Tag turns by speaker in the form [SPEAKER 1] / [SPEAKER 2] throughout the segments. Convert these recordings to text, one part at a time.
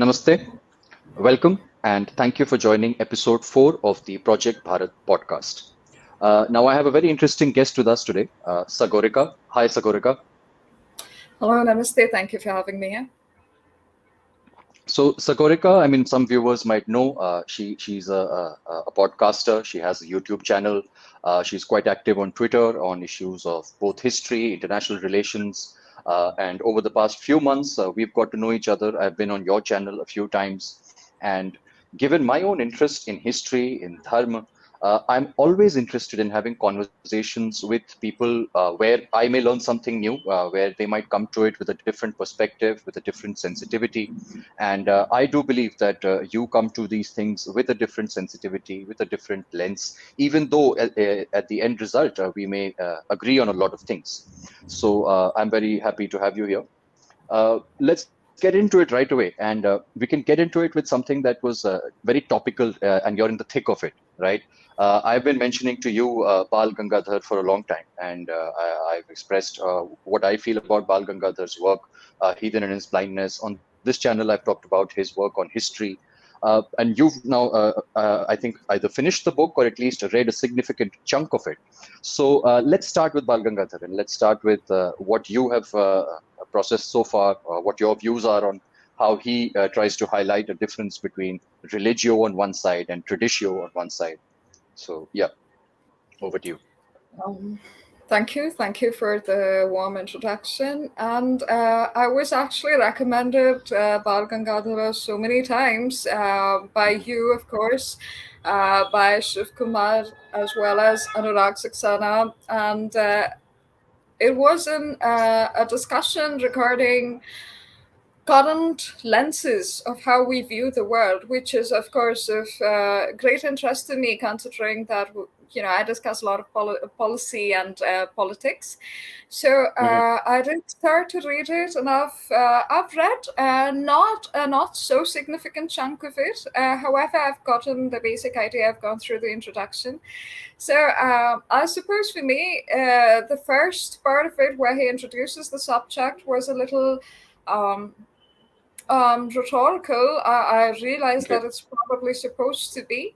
[SPEAKER 1] Namaste, welcome, and thank you for joining episode 4 of the Project Bharat podcast. Now, I have a very interesting guest with us today, Sagorika. Hi, Sagorika.
[SPEAKER 2] Hello, namaste. Thank you for having me here.
[SPEAKER 1] So, Sagorika, I mean, some viewers might know she's a podcaster. She has a YouTube channel. She's quite active on Twitter on issues of both history, international relations. And over the past few months, we've got to know each other. I've been on your channel a few times. And given my own interest in history, in Dharma, I'm always interested in having conversations with people where I may learn something new, where they might come to it with a different perspective, with a different sensitivity. And I do believe that you come to these things with a different sensitivity, with a different lens, even though at the end result, we may agree on a lot of things. So I'm very happy to have you here. Let's get into it right away. And we can get into it with something that was very topical, and you're in the thick of it, right? I've been mentioning to you Balagangadhara for a long time, and I've expressed what I feel about Balagangadhar's work, Heathen and His Blindness. On this channel, I've talked about his work on history. And you've now, I think, either finished the book or at least read a significant chunk of it. So let's start with Balagangadhara, and let's start with what you have processed so far, what your views are on how he tries to highlight a difference between religio on one side and traditio on one side. So, yeah, over to you.
[SPEAKER 2] Thank you for the warm introduction. And I was actually recommended Balagangadhara so many times by you, of course, by Shiv Kumar, as well as Anurag Saxena. And it was a discussion regarding current lenses of how we view the world, which is, of course, of great interest to me, considering that I discuss a lot of policy and politics. So I did start to read it, and I've read not so significant chunk of it. However, I've gotten the basic idea. I've gone through the introduction. So I suppose for me, the first part of it, where he introduces the subject, was a little rhetorical. I realize that it's probably supposed to be,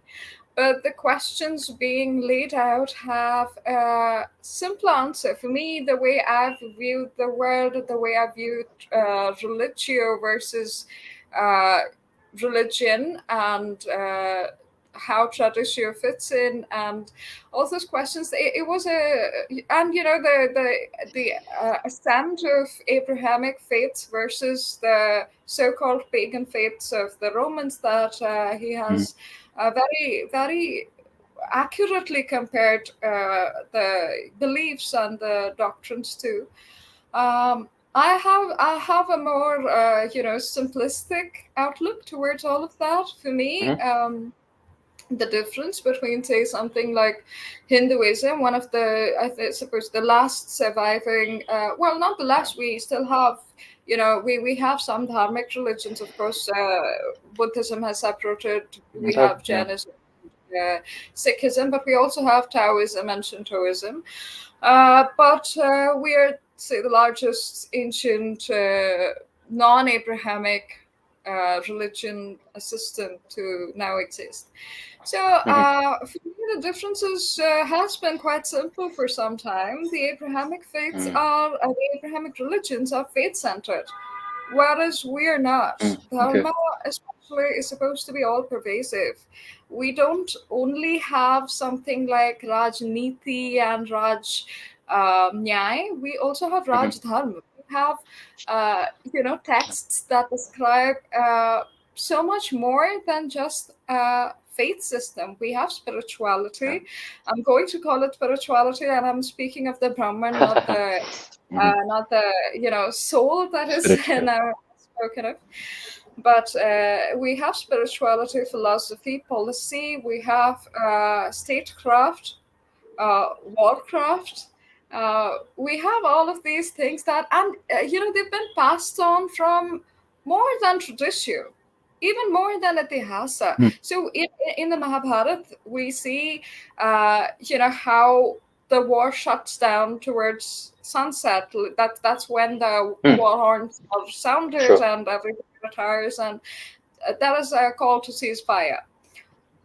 [SPEAKER 2] but the questions being laid out have a simple answer. For me, the way I've viewed the world, the way I viewed religio versus religion, and how traditio fits in, and all those questions. It was the ascent of Abrahamic faiths versus the so-called pagan faiths of the Romans that he has very, very accurately compared the beliefs and the doctrines to. I have a more simplistic outlook towards all of that. For me, the difference between, say, something like Hinduism, one of the, suppose the last surviving, well, not the last, we still have, we have some dharmic religions, of course. Buddhism has separated, we have Jainism, Sikhism, but we also have Taoism and Shintoism. But we are, say, the largest ancient non-Abrahamic religion assistant to now exist. So for me, the differences has been quite simple for some time. The Abrahamic faiths the Abrahamic religions are faith-centered, whereas we are not. Dharma, especially, is supposed to be all-pervasive. We don't only have something like Rajniti and Raj Nyay. We also have Raj Dharma. We have, texts that describe so much more than just faith system. We have spirituality. I'm going to call it spirituality, and I'm speaking of the Brahman, not the soul that is now spoken of. But we have spirituality, philosophy, policy. We have statecraft, warcraft. We have all of these things that, and they've been passed on from more than traditio, even more than Itihāsa. So in the Mahabharata, we see, how the war shuts down towards sunset. That's when the war horns are sounded,
[SPEAKER 1] Sure.
[SPEAKER 2] and everybody retires, and that is a call to ceasefire.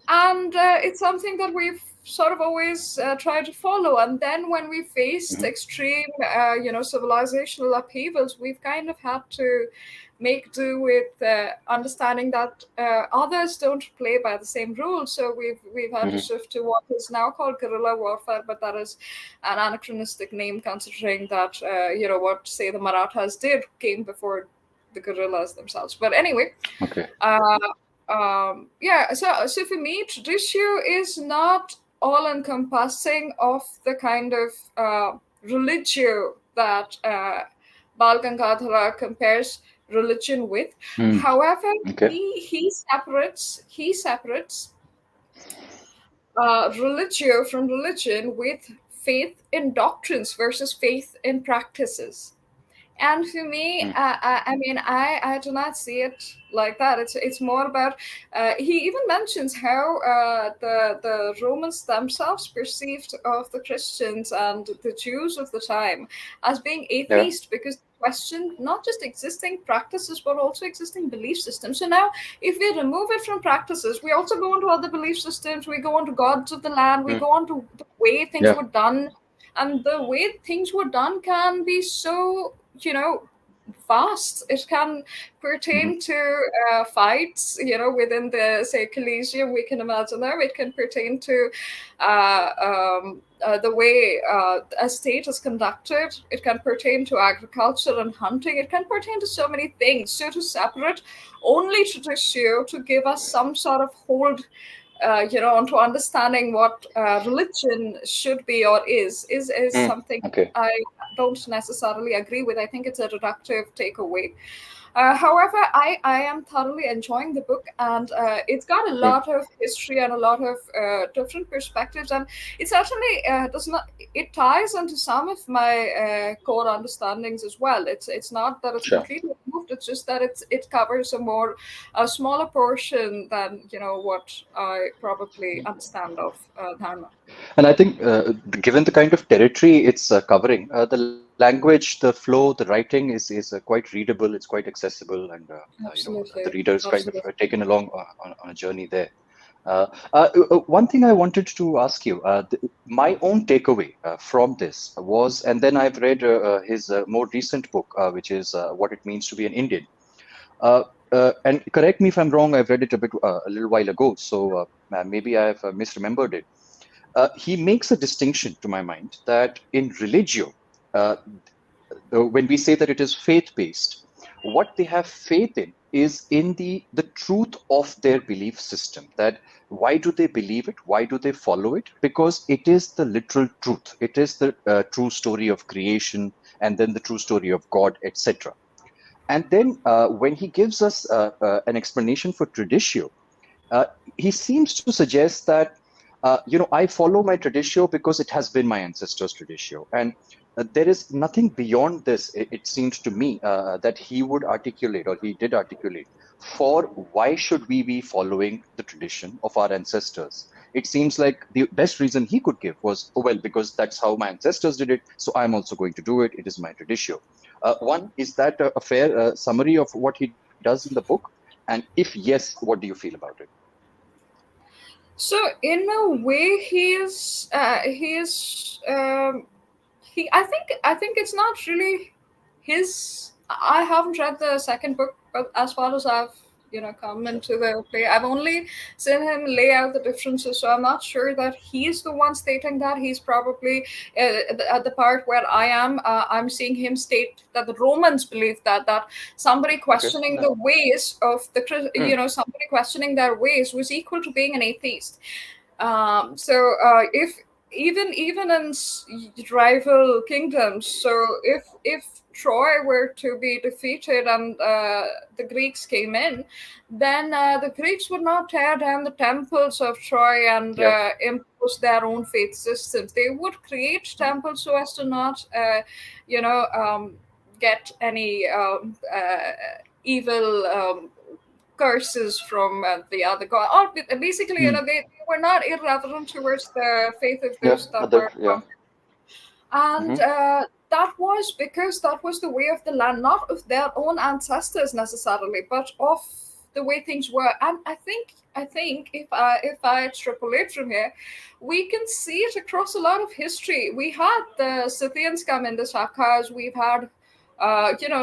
[SPEAKER 2] And it's something that we've sort of always tried to follow. And then when we faced extreme, civilizational upheavals, we've kind of had to make do with understanding that others don't play by the same rules. So we've had to shift to what is now called guerrilla warfare, but that is an anachronistic name, considering that what, say, the Marathas did came before the guerrillas themselves. But anyway,
[SPEAKER 1] Okay.
[SPEAKER 2] so for me, traditio is not all encompassing of the kind of religio that Balagangadhara compares religion with. However,
[SPEAKER 1] Okay.
[SPEAKER 2] he separates religio from religion with faith in doctrines versus faith in practices. And for me, I do not see it like that. It's more about. He even mentions how the Romans themselves perceived of the Christians and the Jews of the time as being atheist, because they questioned not just existing practices but also existing belief systems. So now, if we remove it from practices, we also go into other belief systems. We go into gods of the land. We go into the way things were done. And the way things were done can be so, vast. It can pertain to fights, within the, say, Coliseum. We can imagine there. It can pertain to the way a state is conducted. It can pertain to agriculture and hunting. It can pertain to so many things. So to separate only traditio to give us some sort of hold onto understanding what religion should be or is something I don't necessarily agree with. I think it's a reductive takeaway. However, I am thoroughly enjoying the book, and it's got a lot of history and a lot of different perspectives, and it certainly does not. It ties into some of my core understandings as well. It's not that it's completely removed. It's just that it covers a smaller portion than what I probably understand of Dharma.
[SPEAKER 1] And I think, given the kind of territory it's covering, the language, the flow, the writing is quite readable. It's quite accessible, and
[SPEAKER 2] Absolutely.
[SPEAKER 1] the reader is kind of taken along on a journey there. One thing I wanted to ask you, my own takeaway from this was, and then I've read his more recent book, which is What It Means to Be an Indian. And correct me if I'm wrong, I've read it a little while ago, so maybe I've misremembered it. He makes a distinction, to my mind, that in religio, when we say that it is faith-based, what they have faith in is in the truth of their belief system. That why do they believe it? Why do they follow it? Because it is the literal truth. It is the true story of creation, and then the true story of God, etc. And then when he gives us an explanation for traditio, he seems to suggest that I follow my traditio because it has been my ancestors' traditio, and there is nothing beyond this. It seems to me that he would articulate, or he did articulate, for why should we be following the tradition of our ancestors. It seems like the best reason he could give was, oh, well, because that's how my ancestors did it, so I'm also going to do it. It is my traditio. One, is that a fair summary of what he does in the book? And if yes, what do you feel about it?
[SPEAKER 2] So in a way, I think it's not really his. I haven't read the second book, but as far as I've come into the play, I've only seen him lay out the differences. So I'm not sure that he's the one stating that. He's probably at the part where I am. I'm seeing him state that the Romans believed that somebody questioning the ways of somebody questioning their ways was equal to being an atheist. If even in rival kingdoms, so if Troy were to be defeated and the Greeks came in, then the Greeks would not tear down the temples of Troy and impose their own faith systems. They would create temples so as to not, get any evil curses from the other god. Or basically, they were not irreverent towards the faith of those that were conquered. And that was because that was the way of the land, not of their own ancestors necessarily, but of the way things were. And I think if I extrapolate from here, we can see it across a lot of history. We had the Scythians come in, the Shakas. We've had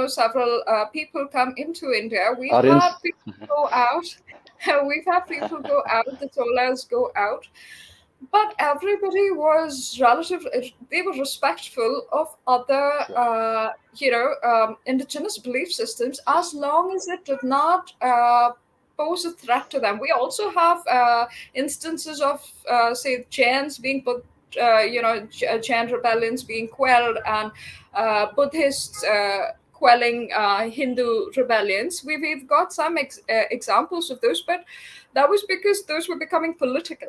[SPEAKER 2] several people come into India. We've had
[SPEAKER 1] Aryans.
[SPEAKER 2] people go out. We've had people go out. The Cholas go out, but everybody was relative. They were respectful of other indigenous belief systems, as long as it did not pose a threat to them. We also have instances of say Jains being put, Jain rebellions being quelled, and Buddhists quelling Hindu rebellions. We've got some examples of those, but that was because those were becoming political.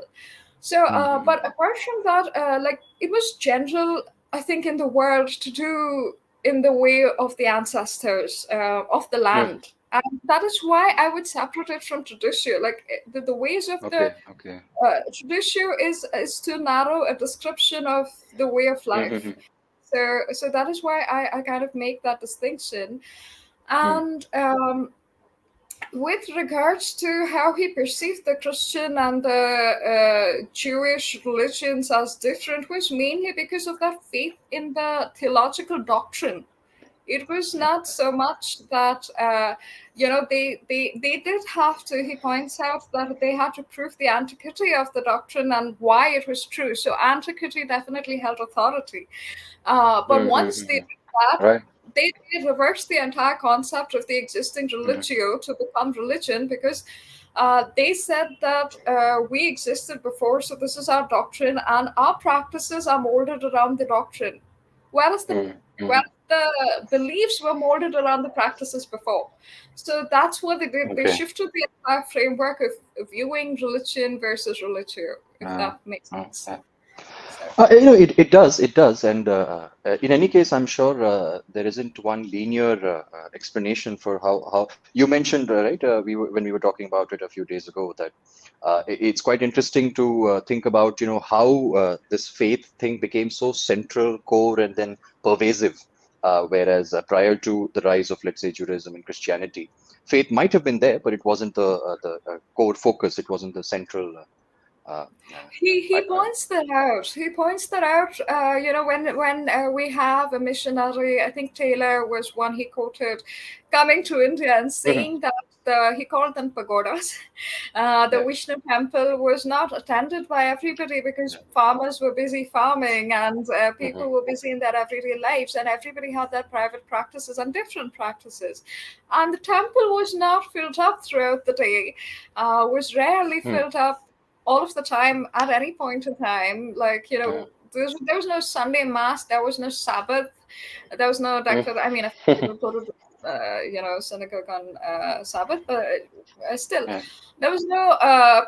[SPEAKER 2] So, but apart from that, like, it was general, I think, in the world to do in the way of the ancestors of the land. And that is why I would separate it from traditio. Like, the ways of the traditio is too narrow a description of the way of life. So that is why I kind of make that distinction. And with regards to how he perceived the Christian and the Jewish religions as different, was mainly because of their faith in the theological doctrine. It was not so much that they did have to. He points out that they had to prove the antiquity of the doctrine and why it was true. So antiquity definitely held authority. But once they did that, they reversed the entire concept of the existing religio to become religion, because they said that we existed before, so this is our doctrine, and our practices are molded around the doctrine, whereas the beliefs were molded around the practices before. So that's what they did. They shifted the entire framework of viewing religion versus religio, if that makes sense.
[SPEAKER 1] It does. And in any case, I'm sure there isn't one linear explanation for how you mentioned, right? When we were talking about it a few days ago, that it's quite interesting to think about, how this faith thing became so central, core, and then pervasive. Whereas prior to the rise of, let's say, Judaism and Christianity, faith might have been there, but it wasn't the core focus. It wasn't the central.
[SPEAKER 2] He points that out. He points that out. When we have a missionary, I think Taylor was one he quoted, coming to India and saying that he called them pagodas. The Vishnu temple was not attended by everybody because farmers were busy farming, and people were busy in their everyday lives, and everybody had their private practices and different practices. And the temple was not filled up throughout the day, was rarely filled up all of the time at any point in time. Like, there was no Sunday mass, there was no Sabbath, there was no declaration. I mean, if people go to synagogue on Sabbath, but still, there was no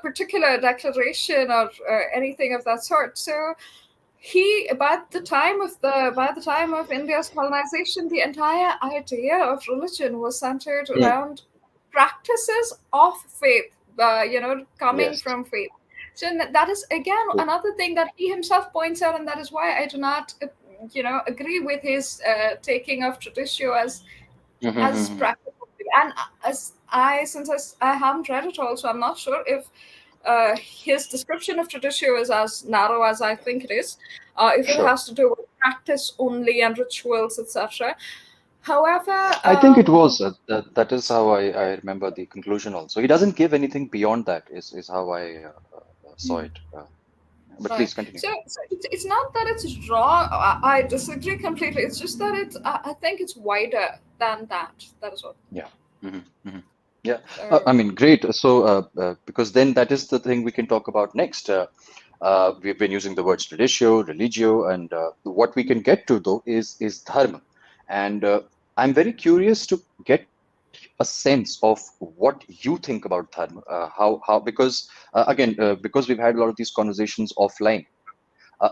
[SPEAKER 2] particular declaration or anything of that sort. So by the time of India's colonization, the entire idea of religion was centered around practices of faith, coming from faith. So that is, again, another thing that he himself points out, and that is why I do not, agree with his taking of traditio as practical. And since I haven't read it all, so I'm not sure if his description of traditio is as narrow as I think it is, if it has to do with practice only and rituals, etc. However,
[SPEAKER 1] I think it was that is how I remember the conclusion. Also, he doesn't give anything beyond that. Is how I saw it. But please continue.
[SPEAKER 2] So it's not that it's wrong. I disagree completely. It's just that I think it's wider than that. That is all.
[SPEAKER 1] Yeah. Yeah. I mean, great. So because then that is the thing we can talk about next. We've been using the words traditio, religio, and what we can get to though is dharma. And I'm very curious to get a sense of what you think about dharma. How because again, because we've had a lot of these conversations offline,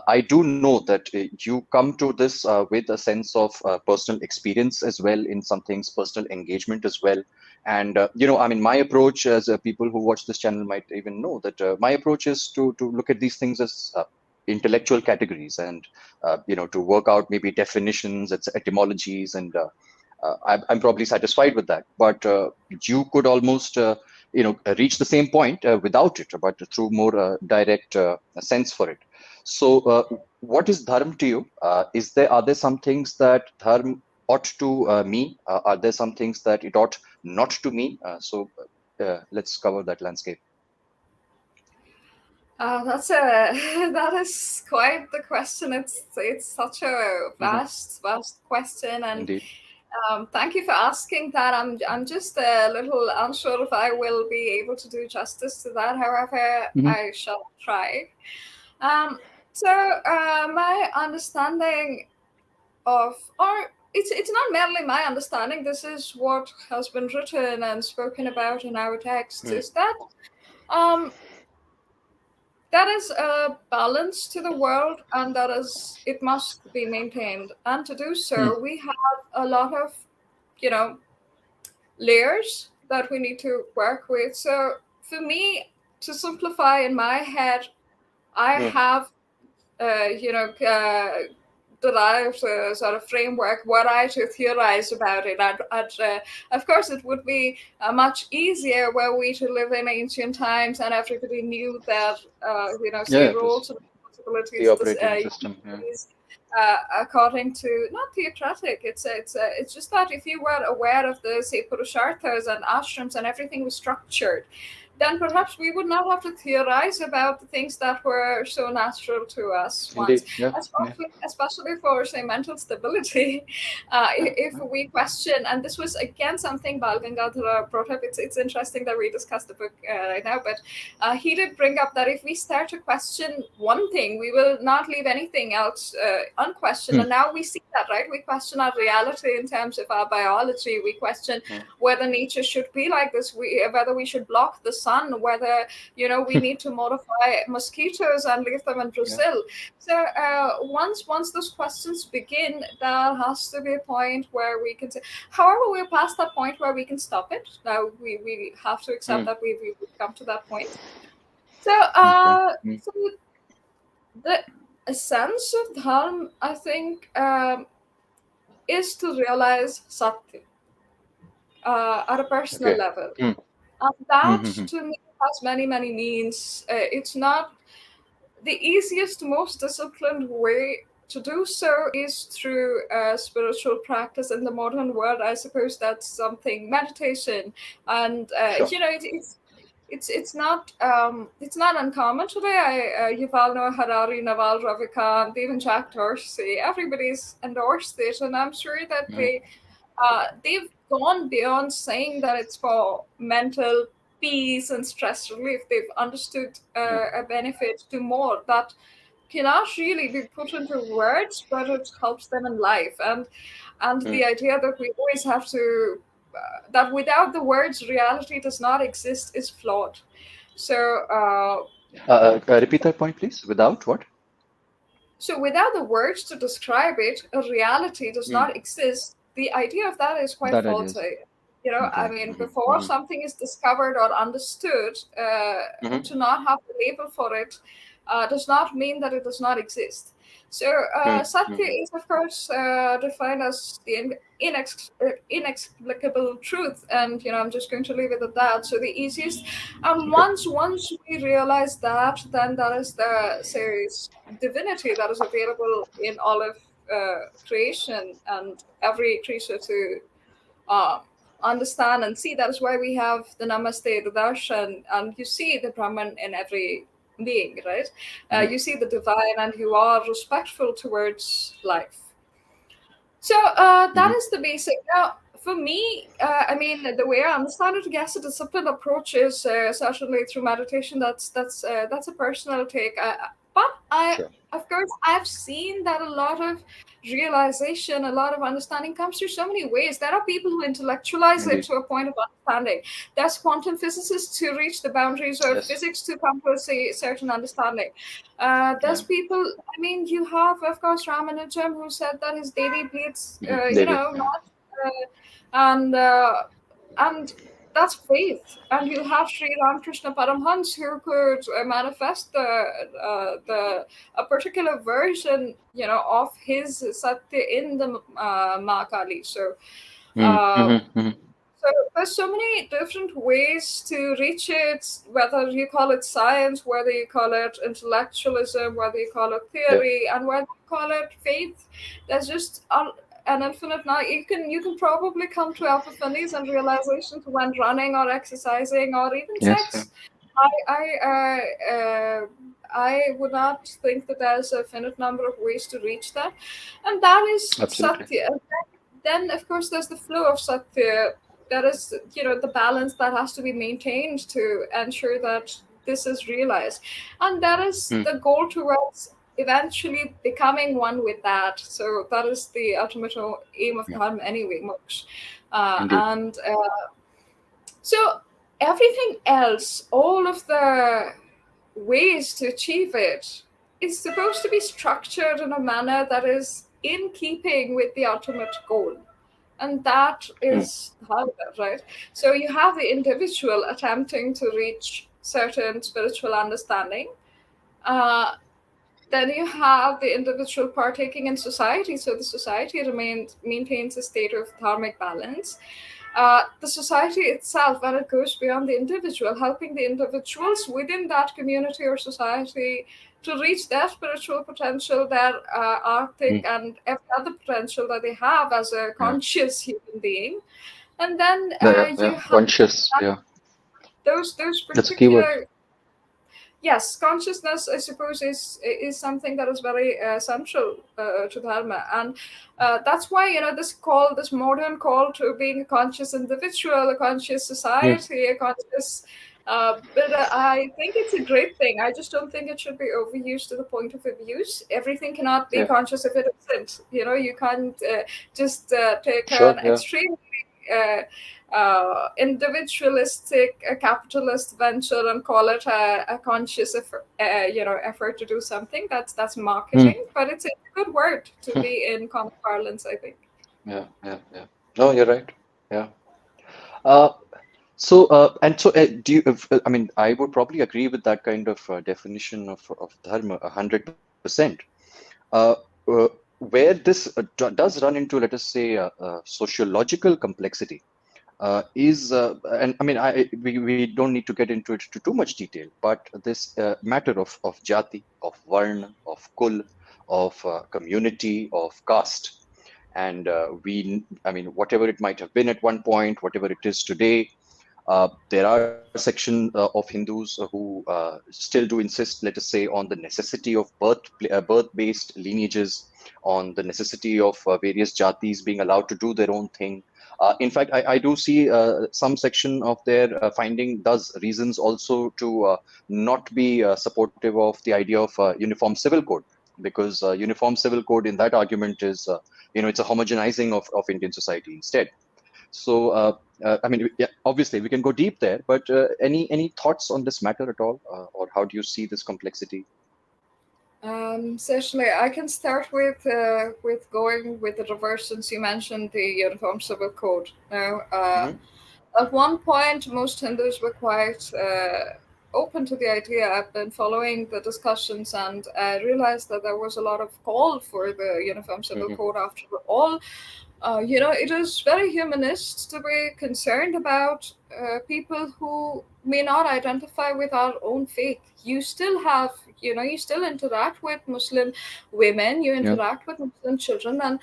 [SPEAKER 1] I do know that you come to this with a sense of personal experience as well, in some things, personal engagement as well. And I mean, my approach, as people who watch this channel might even know, that my approach is to look at these things as intellectual categories and to work out maybe definitions, its etymologies, and I'm probably satisfied with that. But you could almost reach the same point without it, but through more direct sense for it. So what is dharma to you? Are there some things that dharma ought to mean? Are there some things that it ought not to mean? So let's cover that landscape.
[SPEAKER 2] That is quite the question. It's such a vast question, and
[SPEAKER 1] Indeed.
[SPEAKER 2] thank you for asking that. I'm just a little unsure if I will be able to do justice to that. However, I shall try. My understanding of, or it's not merely my understanding. This is what has been written and spoken about in our texts. Is that that is a balance to the world, and it must be maintained. And to do so, we have a lot of, layers that we need to work with. So for me, to simplify in my head, I have, derived a sort of framework were I to theorize about it. Of course, it would be much easier were we to live in ancient times and everybody knew that, roles and responsibilities.
[SPEAKER 1] The operating system.
[SPEAKER 2] According to, not theocratic, it's just that if you were aware of the, say, purusharthas and ashrams and everything was structured, then perhaps we would not have to theorize about the things that were so natural to us once. Especially for, say, mental stability. If we question, and this was again something Balagangadhara brought up, it's interesting that we discussed the book right now, but he did bring up that if we start to question one thing, we will not leave anything else unquestioned. And now we see that, right? We question our reality in terms of our biology. We question whether nature should be like this, whether we should block the sun, whether we need to modify mosquitoes and leave them in Brazil. So once those questions begin, there has to be a point where we can say, however, we're past that point where we can stop it. Now we have to accept that we've come to that point. So so the essence of dharma, I think, is to realize satya at a personal level. And that, to me, has many, many means. It's not the easiest, most disciplined way to do so is through spiritual practice. In the modern world, I suppose that's something, meditation. And, it's not uncommon today. Yuval Noah Harari, Naval Ravikant, even Jack Dorsey, everybody's endorsed it. And I'm sure that they've gone beyond saying that it's for mental peace and stress relief. They've understood a benefit to more that cannot really be put into words, but it helps them in life. And the idea that we always have to, that without the words reality does not exist is flawed. So
[SPEAKER 1] repeat that point, please. Without what?
[SPEAKER 2] So without the words to describe it, a reality does not exist. The idea of that is quite faulty. I mean, before something is discovered or understood, to not have the label for it does not mean that it does not exist. So satya is, of course, defined as the inexplicable truth, and I'm just going to leave it at that. So the easiest, and once we realize that, then that is the, say, divinity that is available in all of creation and every creature to understand and see. That is why we have the Namaste, the Darshan, and you see the Brahman in every being, right? You see the divine, and you are respectful towards life. So that is the basic. Now, for me, I mean, the way I understand it, yes, a disciplined approach is certainly through meditation. That's a personal take. But of course, I've seen that a lot of realization, a lot of understanding comes through so many ways. There are people who intellectualize it to a point of understanding. There's quantum physicists who reach the boundaries of physics to come to a certain understanding. There's people, I mean, you have, of course, Ramanujam, who said that his daily bleeds, and that's faith. And you have Sri Ramakrishna Paramhans who could manifest a particular version, of his satya in the Mahakali. So so there's so many different ways to reach it, whether you call it science, whether you call it intellectualism, whether you call it theory, and whether you call it faith. There's just an infinite now. You can probably come to epiphanies and realizations when running or exercising or even sex. I would not think that there's a finite number of ways to reach that, and that is satya. Then, of course, there's the flow of satya. That is, the balance that has to be maintained to ensure that this is realized. And that is the goal towards eventually becoming one with that. So that is the ultimate aim of Dharma anyway, moksha. So everything else, all of the ways to achieve it, is supposed to be structured in a manner that is in keeping with the ultimate goal. And that is Dharma, right? So you have the individual attempting to reach certain spiritual understanding. Then you have the individual partaking in society. So the society maintains a state of dharmic balance. The society itself, when it goes beyond the individual, helping the individuals within that community or society to reach their spiritual potential, their arctic and every other potential that they have as a conscious human being. And then you have
[SPEAKER 1] conscious,
[SPEAKER 2] those particular. Yes, consciousness, I suppose, is something that is very central to Dharma, and that's why this modern call to being a conscious individual, a conscious society, a conscious builder. I think it's a great thing. I just don't think it should be overused to the point of abuse. Everything cannot be conscious if it isn't. You can't just take an extremely individualistic capitalist venture and call it a conscious effort to do something. That's marketing, but it's a good word to be in common parlance, I think.
[SPEAKER 1] No, you're right. Do you? I mean, I would probably agree with that kind of definition of dharma 100%. Where this does run into, let us say, sociological complexity, and I mean, we don't need to get into it to too much detail, but this matter of Jāti, of varṇa, of kul, of community, of caste, and I mean, whatever it might have been at one point, whatever it is today, there are sections of Hindus who still do insist, let us say, on the necessity of birth-based lineages, on the necessity of various Jātis being allowed to do their own thing. In fact, I do see some section of their finding does reasons also to not be supportive of the idea of uniform civil code, because uniform civil code in that argument is, it's a homogenizing of Indian society instead. So, I mean, obviously we can go deep there, but any thoughts on this matter at all, or how do you see this complexity?
[SPEAKER 2] Certainly, I can start with going with the reverse, since you mentioned the Uniform Civil Code. Now, at one point, most Hindus were quite open to the idea. I've been following the discussions, and I realized that there was a lot of call for the Uniform Civil Code after all. It is very humanist to be concerned about people who may not identify with our own faith. You still have, you still interact with Muslim women, you interact with Muslim children, and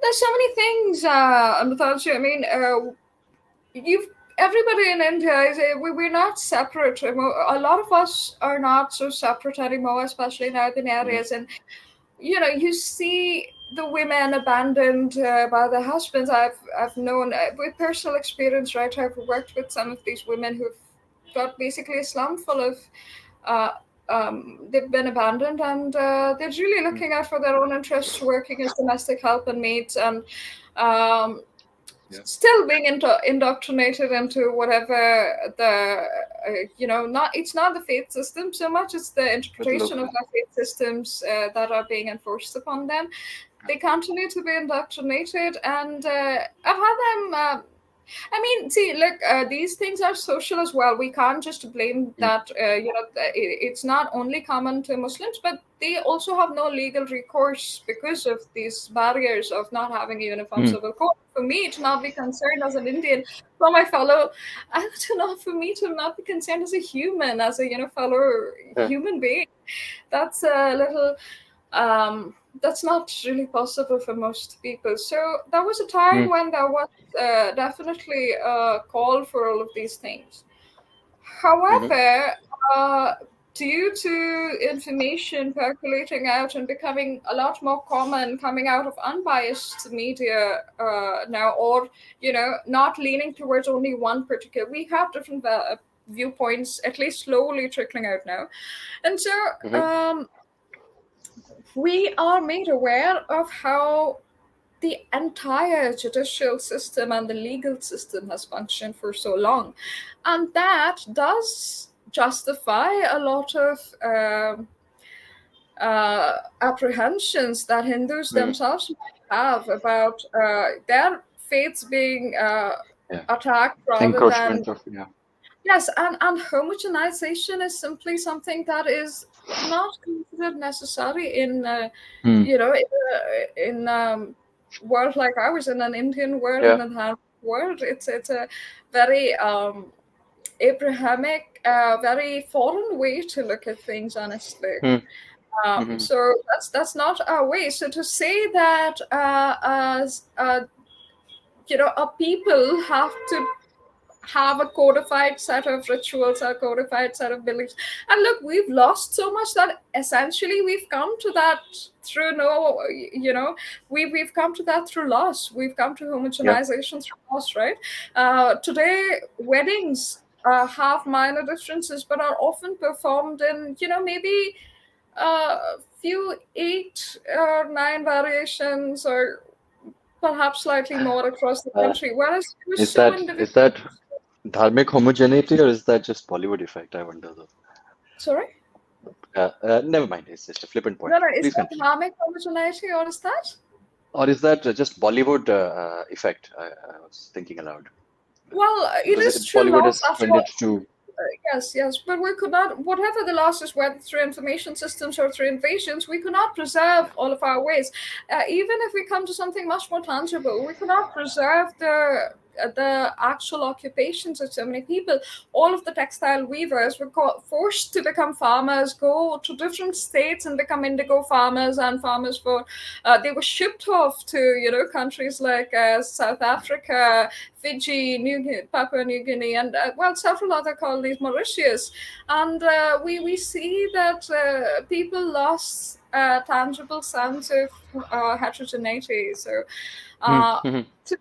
[SPEAKER 2] there's so many things, Amritanshi. I mean, everybody in India is we're not separate. A lot of us are not so separate anymore, especially in urban areas, and you see the women abandoned by their husbands. I've known with personal experience, right? I've worked with some of these women who've got basically a slum full of they've been abandoned, and they're really looking out for their own interests, working as domestic help and maids, and still being indoctrinated into whatever the it's not the faith system so much, it's the interpretation of the faith systems that are being enforced upon them. They continue to be indoctrinated, and I've had them I mean, see, look, these things are social as well. We can't just blame that, it's not only common to Muslims, but they also have no legal recourse because of these barriers of not having a uniform civil code. For me to not be concerned as an Indian for my fellow, for me to not be concerned as a human, as a, fellow human being, that's a little, that's not really possible for most people. So there was a time when there was definitely a call for all of these things. However, due to information percolating out and becoming a lot more common, coming out of unbiased media now, or not leaning towards only one particular, we have different viewpoints, at least slowly trickling out now, and so we are made aware of how the entire judicial system and the legal system has functioned for so long. And that does justify a lot of apprehensions that Hindus themselves might have about their faiths being attacked rather than... Yes, and homogenization is simply something that is not considered necessary in in world like ours, in an Indian world, in a Dharma world. It's a very Abrahamic, very foreign way to look at things, honestly. So that's not our way. So to say that as a people have to have a codified set of rituals, a codified set of beliefs. And look, we've lost so much that essentially we've come to that through we've come to that through loss. We've come to homogenization through loss, right? Today, weddings have minor differences, but are often performed in, maybe a few 8 or 9 variations, or perhaps slightly more across the country. Whereas it was so individual.
[SPEAKER 1] Is that dharmic homogeneity, or is that just Bollywood effect? I wonder though.
[SPEAKER 2] Sorry?
[SPEAKER 1] Never mind. It's just a flippant point.
[SPEAKER 2] No, is that dharmic homogeneity, or is that?
[SPEAKER 1] Or is that just Bollywood effect? I was thinking aloud.
[SPEAKER 2] Well, it is true.
[SPEAKER 1] Bollywood has tended to...
[SPEAKER 2] Yes, but we could not, whatever the losses, whether through information systems or through invasions, we could not preserve all of our ways. Even if we come to something much more tangible, we could not preserve the actual occupations of so many people. All of the textile weavers were forced to become farmers, go to different states and become indigo farmers, and farmers for they were shipped off to countries like South Africa, Fiji, Papua New Guinea, and several other colonies, Mauritius. And we see that people lost tangible sense of heterogeneity. So so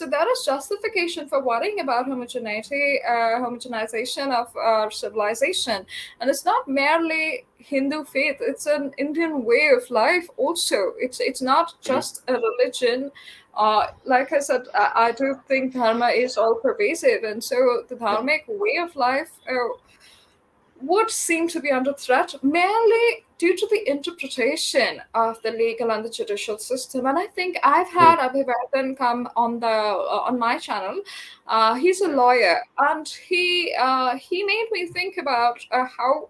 [SPEAKER 2] there is justification for worrying about homogenization of our civilization. And it's not merely Hindu faith, it's an Indian way of life also. It's not just a religion. Like I said, I do think Dharma is all pervasive, and so the Dharmic way of life would seem to be under threat merely due to the interpretation of the legal and the judicial system. And I think I've had Abhivardhan come on my channel. He's a lawyer, and he made me think about how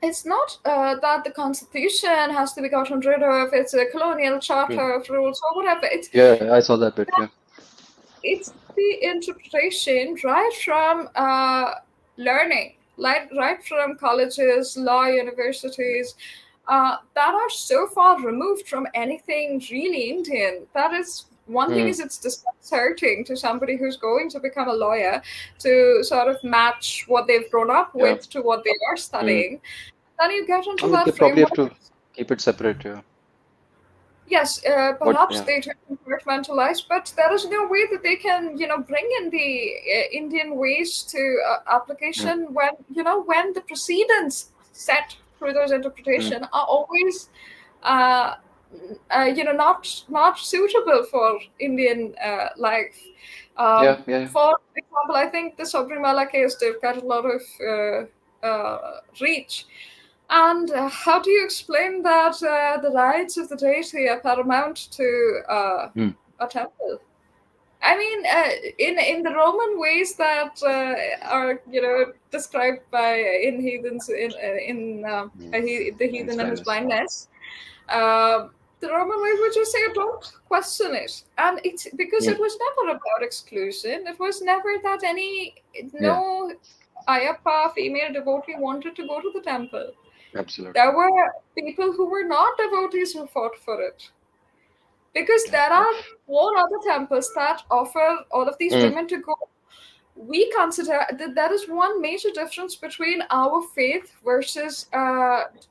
[SPEAKER 2] it's not that the Constitution has to be gotten rid of. It's a colonial charter of rules or whatever.
[SPEAKER 1] I saw that bit.
[SPEAKER 2] It's the interpretation right from learning. Right from colleges, law universities, that are so far removed from anything really Indian. That is one thing. Is it's disconcerting to somebody who's going to become a lawyer to sort of match what they've grown up with to what they are studying. Then you get into that
[SPEAKER 1] they probably have to keep it separate.
[SPEAKER 2] Yes, perhaps they compartmentalize, but there is no way that they can, bring in the Indian ways to application when the precedents set through those interpretations are always, not suitable for Indian life. For example, I think the Sabrimala case did get a lot of reach. And how do you explain that the rights of the deity are paramount to a temple? I mean, in the Roman ways that are described by in heathens the
[SPEAKER 1] His
[SPEAKER 2] heathen and his
[SPEAKER 1] blindness.
[SPEAKER 2] blindness. Uh, the Roman ways would just say, don't question it, and it's because
[SPEAKER 1] Yeah,
[SPEAKER 2] it was never about exclusion. It was never that
[SPEAKER 1] yeah,
[SPEAKER 2] no Ayappa female devotee wanted to go to the temple. There
[SPEAKER 1] absolutely.
[SPEAKER 2] were people who were not devotees who fought for it, because
[SPEAKER 1] Yeah,
[SPEAKER 2] there
[SPEAKER 1] yeah.
[SPEAKER 2] are four other temples that offer all of these
[SPEAKER 1] Mm,
[SPEAKER 2] women to go. We consider that that is one major difference between our faith versus the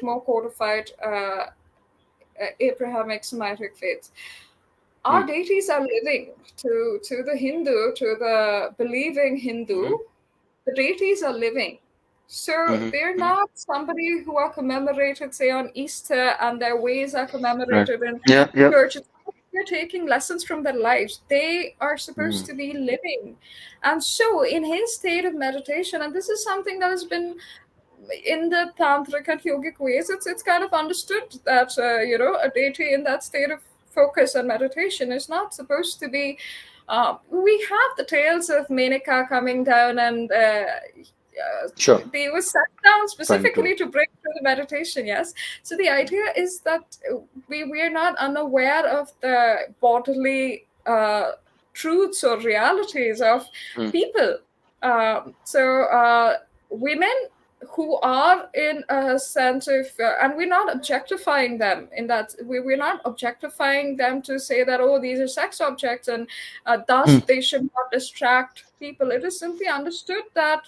[SPEAKER 2] more codified Abrahamic Semitic faith. Our
[SPEAKER 1] mm,
[SPEAKER 2] deities are living. To the Hindu, to the believing Hindu,
[SPEAKER 1] mm-hmm,
[SPEAKER 2] the deities are living. So
[SPEAKER 1] mm-hmm,
[SPEAKER 2] they're
[SPEAKER 1] mm-hmm.
[SPEAKER 2] not somebody who are commemorated, say, on Easter, and their ways are
[SPEAKER 1] Right.
[SPEAKER 2] commemorated in
[SPEAKER 1] Yeah, yeah.
[SPEAKER 2] churches. They're taking lessons from their lives. They are supposed
[SPEAKER 1] Mm,
[SPEAKER 2] to be living. And so, in his state of meditation, and this is something that has been in the tantric and yogic ways, it's kind of understood that a deity in that state of focus and meditation is not supposed to be. We have the tales of Menaka coming down and
[SPEAKER 1] sure.
[SPEAKER 2] they were sat down
[SPEAKER 1] Trying to.
[SPEAKER 2] specifically to bring through the meditation. Yes, so the idea is that we are not unaware of the bodily truths or realities of
[SPEAKER 1] Mm,
[SPEAKER 2] people. Women who are in a sense of and we're not objectifying them in that we're not objectifying them to say that, oh, these are sex objects, and thus
[SPEAKER 1] mm,
[SPEAKER 2] they should not distract people. It is simply understood that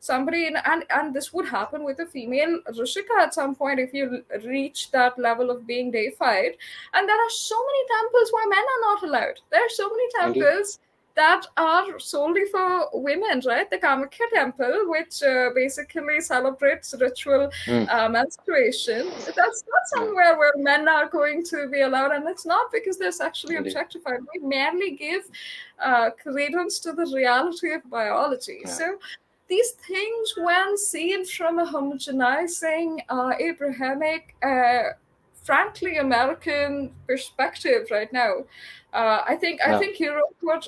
[SPEAKER 2] somebody and this would happen with a female rishika at some point if you reach that level of being deified. And there are so many temples where men are not allowed. There are so many
[SPEAKER 1] indeed.
[SPEAKER 2] temples that are solely for women, right? The Kamakya temple, which basically celebrates ritual
[SPEAKER 1] Mm,
[SPEAKER 2] menstruation, that's not
[SPEAKER 1] yeah,
[SPEAKER 2] somewhere where men are going to be allowed, and it's not because they're sexually
[SPEAKER 1] indeed.
[SPEAKER 2] objectified. We merely give credence to the reality of biology.
[SPEAKER 1] Yeah.
[SPEAKER 2] So these things, when seen from a homogenizing Abrahamic, frankly American perspective right now, I
[SPEAKER 1] Yeah.
[SPEAKER 2] think Europe would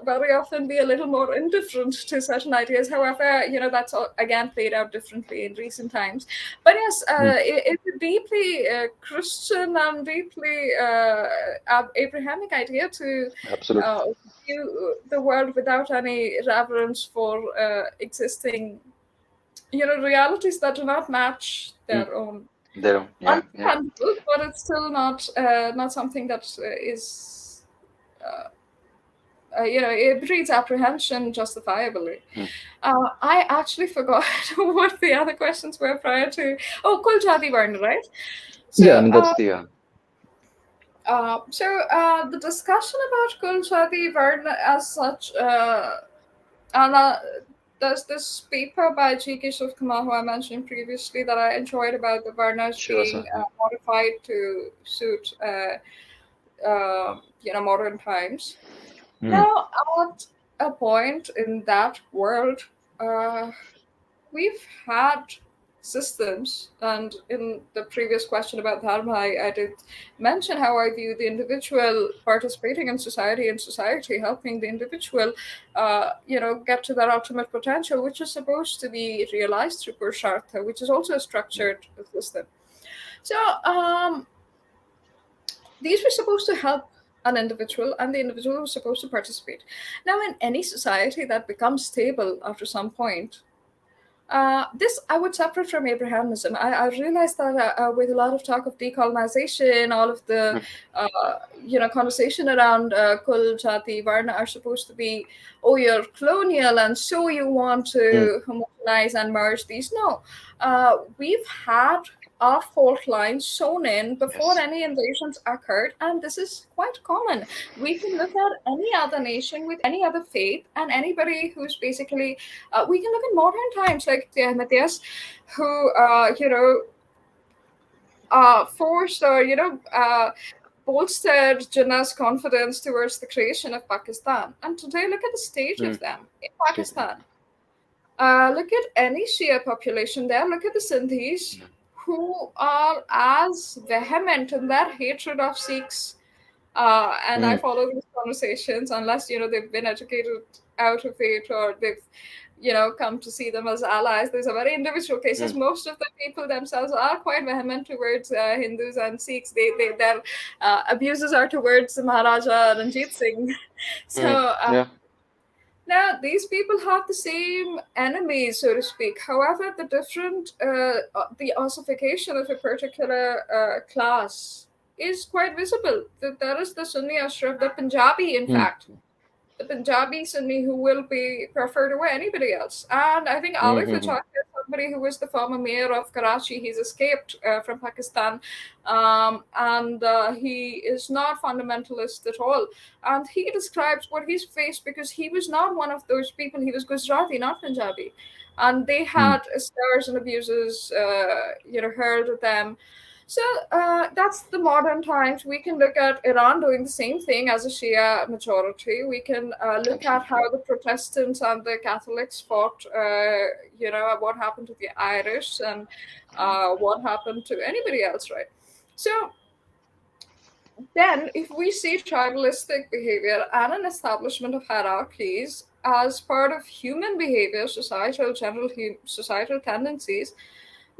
[SPEAKER 2] very often be a little more indifferent to certain ideas. However, that's all, again, played out differently in recent times. But yes,
[SPEAKER 1] Mm,
[SPEAKER 2] it's a deeply Christian and deeply Abrahamic idea to
[SPEAKER 1] absolutely.
[SPEAKER 2] uh, view the world without any reverence for existing, realities that do not match
[SPEAKER 1] Mm,
[SPEAKER 2] their own.
[SPEAKER 1] there. Yeah, yeah.
[SPEAKER 2] Understandable, but it's still not something that is it breeds apprehension justifiably.
[SPEAKER 1] Mm.
[SPEAKER 2] I actually forgot what the other questions were prior to. Oh, Kul Jāti varṇa, right?
[SPEAKER 1] Yeah, I
[SPEAKER 2] So,
[SPEAKER 1] mean that's the
[SPEAKER 2] the discussion about Kul Jāti varṇa as such, and there's this paper by G. Keshav Kumar, who I mentioned previously, that I enjoyed about the varnas
[SPEAKER 1] sure,
[SPEAKER 2] being
[SPEAKER 1] sir. Yeah.
[SPEAKER 2] modified to suit modern times.
[SPEAKER 1] Mm,
[SPEAKER 2] Now, at a point in that world, uh, we've had systems, and in the previous question about Dharma, I did mention how I view the individual participating in society, helping the individual, get to their ultimate potential, which is supposed to be realized through Purushartha, which is also a
[SPEAKER 1] yeah.
[SPEAKER 2] structured system. So, these were supposed to help an individual, and the individual was supposed to participate. Now, in any society that becomes stable after some point, this I would separate from Abrahamism. I realized that with a lot of talk of decolonization, all of the
[SPEAKER 1] Mm,
[SPEAKER 2] conversation around Kul, Jati, Varna are supposed to be, oh, you're colonial, and so you want
[SPEAKER 1] mm,
[SPEAKER 2] to homogenize and merge these. No, we've had our fault lines shown in before
[SPEAKER 1] yes.
[SPEAKER 2] any invasions occurred, and this is quite common. We can look at any other nation with any other faith, and anybody who's basically we can look at modern times like the Ahmadiyas, who forced or bolstered Jinnah's confidence towards the creation of Pakistan. And today, look at the state of
[SPEAKER 1] Mm,
[SPEAKER 2] them in
[SPEAKER 1] state. Yeah.
[SPEAKER 2] Pakistan. Look at any Shia population there. Look at the Sindhis,
[SPEAKER 1] Yeah.
[SPEAKER 2] who are as vehement in their hatred of Sikhs, And I follow these conversations unless they've been educated out of it, or they've come to see them as allies. These are very individual cases. Most of the people themselves are quite vehement towards Hindus and Sikhs. Their abuses are towards Maharaja Ranjit Singh. So
[SPEAKER 1] Yeah.
[SPEAKER 2] now these people have the same enemies, so to speak. However, the ossification of a particular class is quite visible. There is the Sunni Ashraf, the Punjabi, in fact, the Punjabi Sunni who will be preferred over anybody else. And I think Ali Fajaki is somebody who was the former mayor of Karachi. He's escaped from Pakistan, and he is not fundamentalist at all. And he describes what he's faced because he was not one of those people. He was Gujarati, not Punjabi. And they had slurs and abuses, hurled at them. So that's the modern times. We can look at Iran doing the same thing as a Shia majority. We can look at how the Protestants and the Catholics fought, what happened to the Irish and what happened to anybody else, right? So then if we see tribalistic behavior and an establishment of hierarchies as part of human behavior, societal tendencies,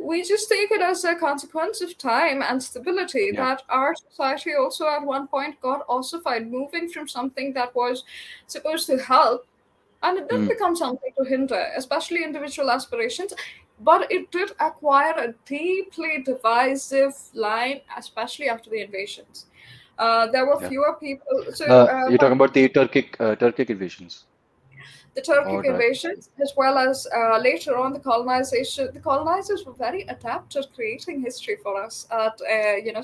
[SPEAKER 2] we just take it as a consequence of time and stability that our society also at one point got ossified, moving from something that was supposed to help, and it did become something to hinder, especially individual aspirations. But it did acquire a deeply divisive line, especially after the invasions. There were fewer people. So
[SPEAKER 1] you're talking about the Turkic invasions.
[SPEAKER 2] The Turkic invasions, as well as later on the colonization. The colonizers were very adept at creating history for us, at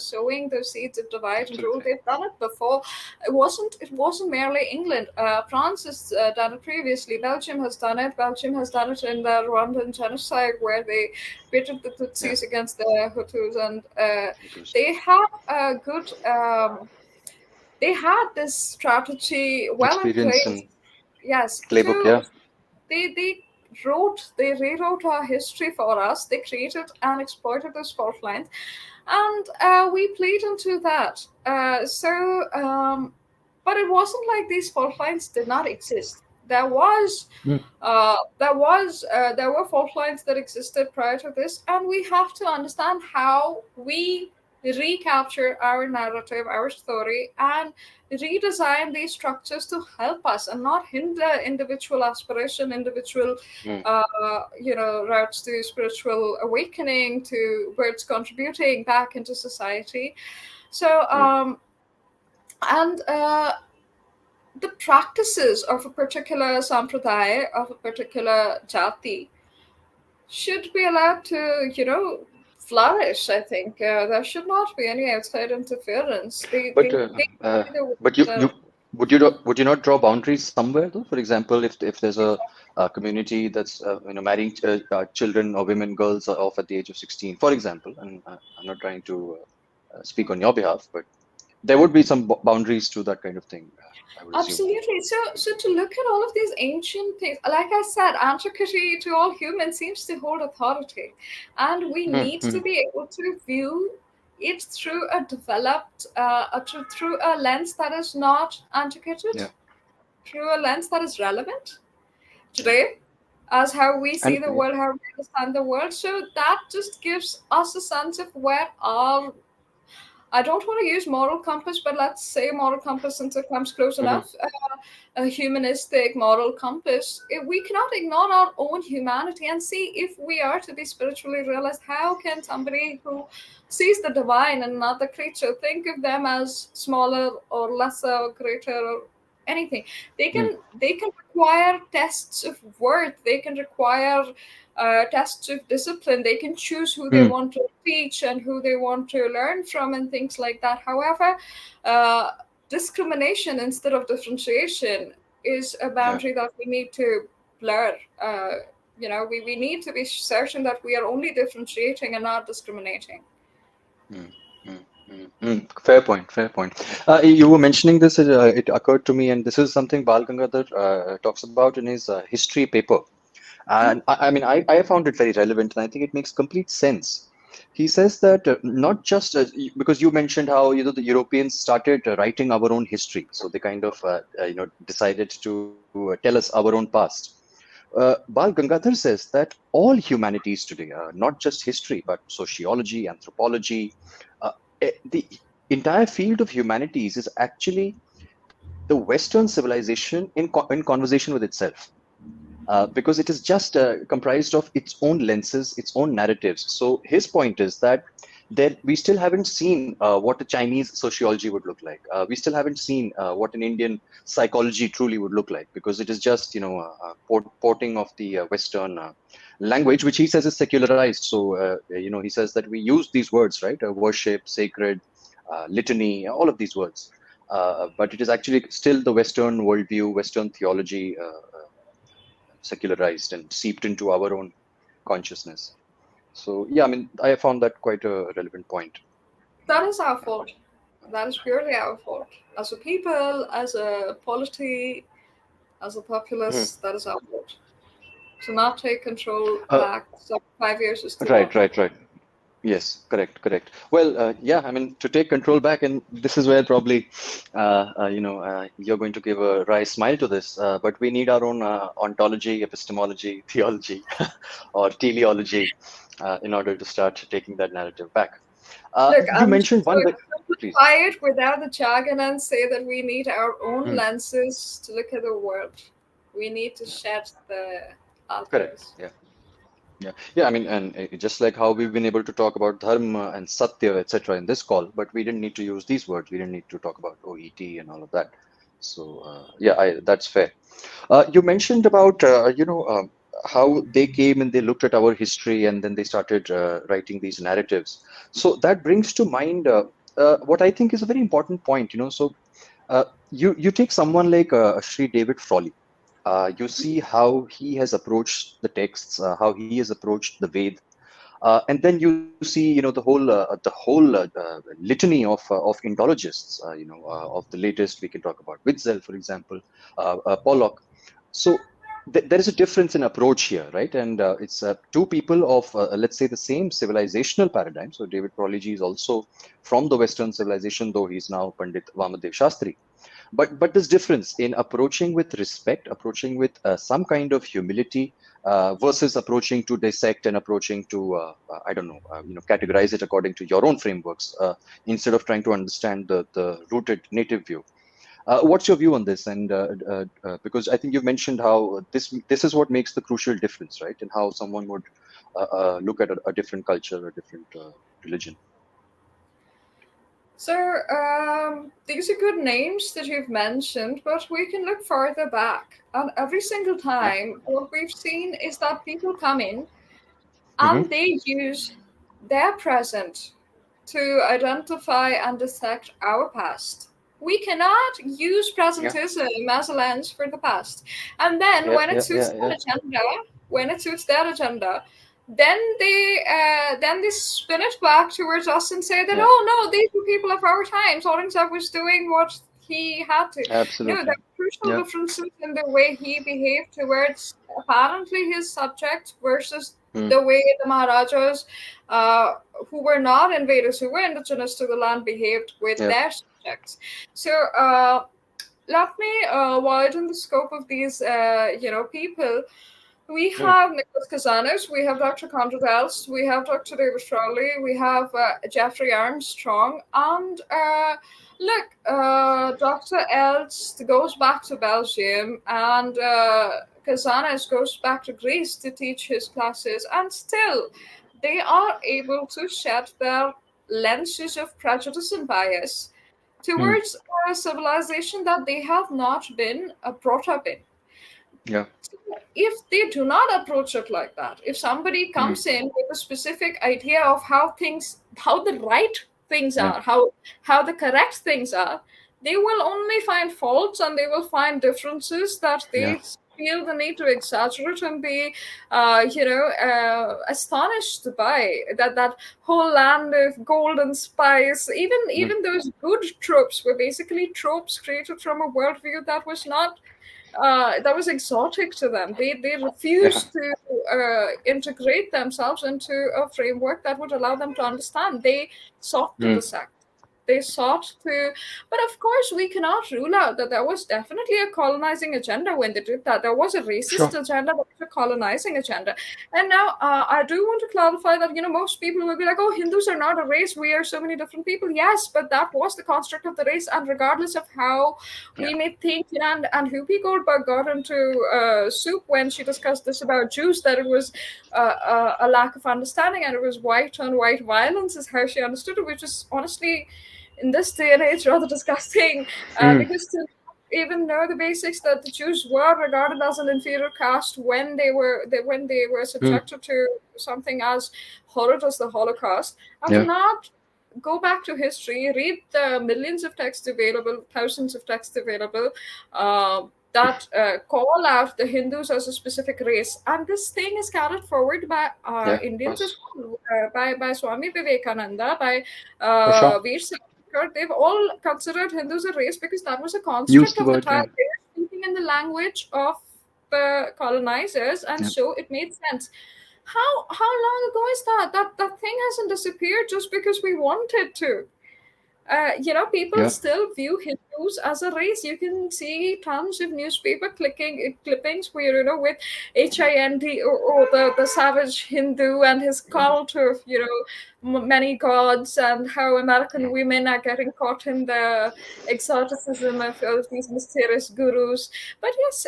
[SPEAKER 2] sowing those seeds of divide and rule. They've done it before. It wasn't merely England. France has done it previously. Belgium has done it. Belgium has done it in the Rwandan genocide, where they pitted the Tutsis against the Hutus, and they have a good. They had this strategy well in place. Yes,
[SPEAKER 1] playbook.
[SPEAKER 2] They rewrote our history for us. They created and exploited those fault lines, and we played into that. But it wasn't like these fault lines did not exist. There were fault lines that existed prior to this, and we have to understand how we recapture our narrative, our story, and redesign these structures to help us and not hinder individual aspiration, individual routes to spiritual awakening, towards contributing back into society. So the practices of a particular sampradaya, of a particular Jāti, should be allowed to flourish. I think there should not be any outside interference.
[SPEAKER 1] But would you not draw boundaries somewhere though? For example, if there's a community that's marrying children or women, girls off at the age of 16, for example, and I'm not trying to speak on your behalf, but there would be some boundaries to that kind of thing.
[SPEAKER 2] Absolutely. So to look at all of these ancient things, like I said, antiquity to all humans seems to hold authority, and we need to be able to view it through a developed, through a lens that is not antiquated, through a lens that is relevant today, as how we see the world, how we understand the world. So that just gives us a sense of where our, I don't want to use moral compass, but let's say moral compass, since it comes close enough, a humanistic moral compass. If we cannot ignore our own humanity and see if we are to be spiritually realized. How can somebody who sees the divine in another creature think of them as smaller or lesser or greater or anything? They can require tests of worth. They can require tests of discipline. They can choose who they want to teach and who they want to learn from and things like that. However, discrimination instead of differentiation is a boundary that we need to blur. We need to be certain that we are only differentiating and not discriminating.
[SPEAKER 1] Fair point. You were mentioning this, it occurred to me, and this is something Balagangadhara talks about in his history paper. And I found it very relevant, and I think it makes complete sense. he says that not just because you mentioned how the Europeans started writing our own history, so they kind of decided to tell us our own past. Bal Gangadhar says that all humanities today, not just history but sociology, anthropology, the entire field of humanities is actually the Western civilization in conversation with itself, because it is just comprised of its own lenses, its own narratives. So his point is that we still haven't seen what a Chinese sociology would look like. We still haven't seen what an Indian psychology truly would look like, because it is just porting of the Western language, which he says is secularized. So he says that we use these words, right? Worship, sacred, litany, all of these words. But it is actually still the Western worldview, Western theology, secularized and seeped into our own consciousness. So yeah, I mean, I found that quite a relevant point.
[SPEAKER 2] That is our fault. That is purely our fault. As a people, as a polity, as a populace, that is our fault. To not take control back 5 years is too long.
[SPEAKER 1] Right. Yes, correct. Well, yeah, I mean, to take control back, and this is where probably, you're going to give a wry smile to this, but we need our own ontology, epistemology, theology, or teleology in order to start taking that narrative back.
[SPEAKER 2] Look,
[SPEAKER 1] You
[SPEAKER 2] I'm
[SPEAKER 1] mentioned
[SPEAKER 2] just
[SPEAKER 1] one
[SPEAKER 2] going
[SPEAKER 1] bit,
[SPEAKER 2] to
[SPEAKER 1] please.
[SPEAKER 2] simplify it without the jargon and say that we need our own lenses to look at the world. We need to shed the
[SPEAKER 1] Correct.
[SPEAKER 2] others.
[SPEAKER 1] Yeah. I mean, and just like how we've been able to talk about dharma and satya, etc., in this call, but we didn't need to use these words. We didn't need to talk about OET and all of that. So yeah, that's fair. You mentioned about how they came and they looked at our history and then they started writing these narratives. So that brings to mind what I think is a very important point. You take someone like Sri David Frawley. You see how he has approached the texts, how he has approached the Ved, and then you see, the whole litany of Indologists, of the latest. We can talk about Witzel, for example, Pollock. So there is a difference in approach here, right? And it's two people of, let's say, the same civilizational paradigm. So David Proligi is also from the Western civilization, though he's now Pandit Vamadev Shastri. But this difference in approaching with respect, approaching with some kind of humility, versus approaching to dissect and approaching to I don't know, categorize it according to your own frameworks, instead of trying to understand the rooted native view. What's your view on this? And because I think you've mentioned how this is what makes the crucial difference, right? And how someone would look at a different culture, a different religion.
[SPEAKER 2] So these are good names that you've mentioned, but we can look further back. And every single
[SPEAKER 1] Yeah.
[SPEAKER 2] time, what we've seen is that people come in and
[SPEAKER 1] Mm-hmm.
[SPEAKER 2] they use their present to identify and dissect our past. We cannot use
[SPEAKER 1] Yeah.
[SPEAKER 2] presentism as a lens for the past. And then
[SPEAKER 1] Yeah.
[SPEAKER 2] when it
[SPEAKER 1] Yeah.
[SPEAKER 2] suits
[SPEAKER 1] Yeah.
[SPEAKER 2] that
[SPEAKER 1] Yeah.
[SPEAKER 2] agenda, when it suits their agenda, then they spin it back towards us and say that,
[SPEAKER 1] Yeah.
[SPEAKER 2] oh no, these were people of our times. Aurangzeb was doing what he had to. No, there
[SPEAKER 1] Absolutely.
[SPEAKER 2] are crucial
[SPEAKER 1] Yeah.
[SPEAKER 2] differences in the way he behaved towards apparently his subjects versus
[SPEAKER 1] Mm.
[SPEAKER 2] the way the Maharajas, uh, who were not invaders, who were indigenous to the land, behaved with
[SPEAKER 1] Yeah.
[SPEAKER 2] their subjects. So let me widen the scope of these, people. We
[SPEAKER 1] Mm.
[SPEAKER 2] have Nicholas Kazanis, we have Dr. Conrad Elst, we have Dr. David Frawley, we have Jeffrey Armstrong, and look, Dr. Elst goes back to Belgium, and Kazanis goes back to Greece to teach his classes, and still they are able to shed their lenses of prejudice and bias
[SPEAKER 1] Mm.
[SPEAKER 2] towards a civilization that they have not been brought up in.
[SPEAKER 1] Yeah.
[SPEAKER 2] If they do not approach it like that, if somebody
[SPEAKER 1] Mm.
[SPEAKER 2] comes in with a specific idea of how the right things
[SPEAKER 1] Yeah.
[SPEAKER 2] are, how the correct things are, they will only find faults and they will find differences that
[SPEAKER 1] Yeah.
[SPEAKER 2] they feel the need to exaggerate and be astonished by that whole land of gold and spice. even
[SPEAKER 1] Mm.
[SPEAKER 2] even those good tropes were basically tropes created from a worldview that was not that was exotic to them. They refused to integrate themselves into a framework that would allow them to understand. They sought to dissect. They sought to, but of course, we cannot rule out that there was definitely a colonizing agenda when they did that. There was a racist agenda, there was a colonizing agenda. And now I do want to clarify that, most people will be like, oh, Hindus are not a race. We are so many different people. Yes, but that was the construct of the race. And regardless of how we may think, and Whoopi Goldberg got into soup when she discussed this about Jews, that it was a lack of understanding and it was white on white violence is how she understood it, which is honestly, in this day and age, rather disgusting, because to even know the basics that the Jews were regarded as an inferior caste when they were subjected to something as horrid as the Holocaust, and to not go back to history, read the millions of texts available, thousands of texts available, that call out the Hindus as a specific race. And this thing is carried forward by Indians as well, by Swami Vivekananda, by Veer Savarkar. They've all considered Hindus a race because that was a construct of the time. They were speaking in the language of the colonizers, and so it made sense. How long ago is that? That thing hasn't disappeared just because we want it to. People still view Hindus as a race. You can see tons of newspaper clippings where, with HIND or the savage Hindu and his cult of, many gods, and how American women are getting caught in the exoticism of these mysterious gurus. But yes,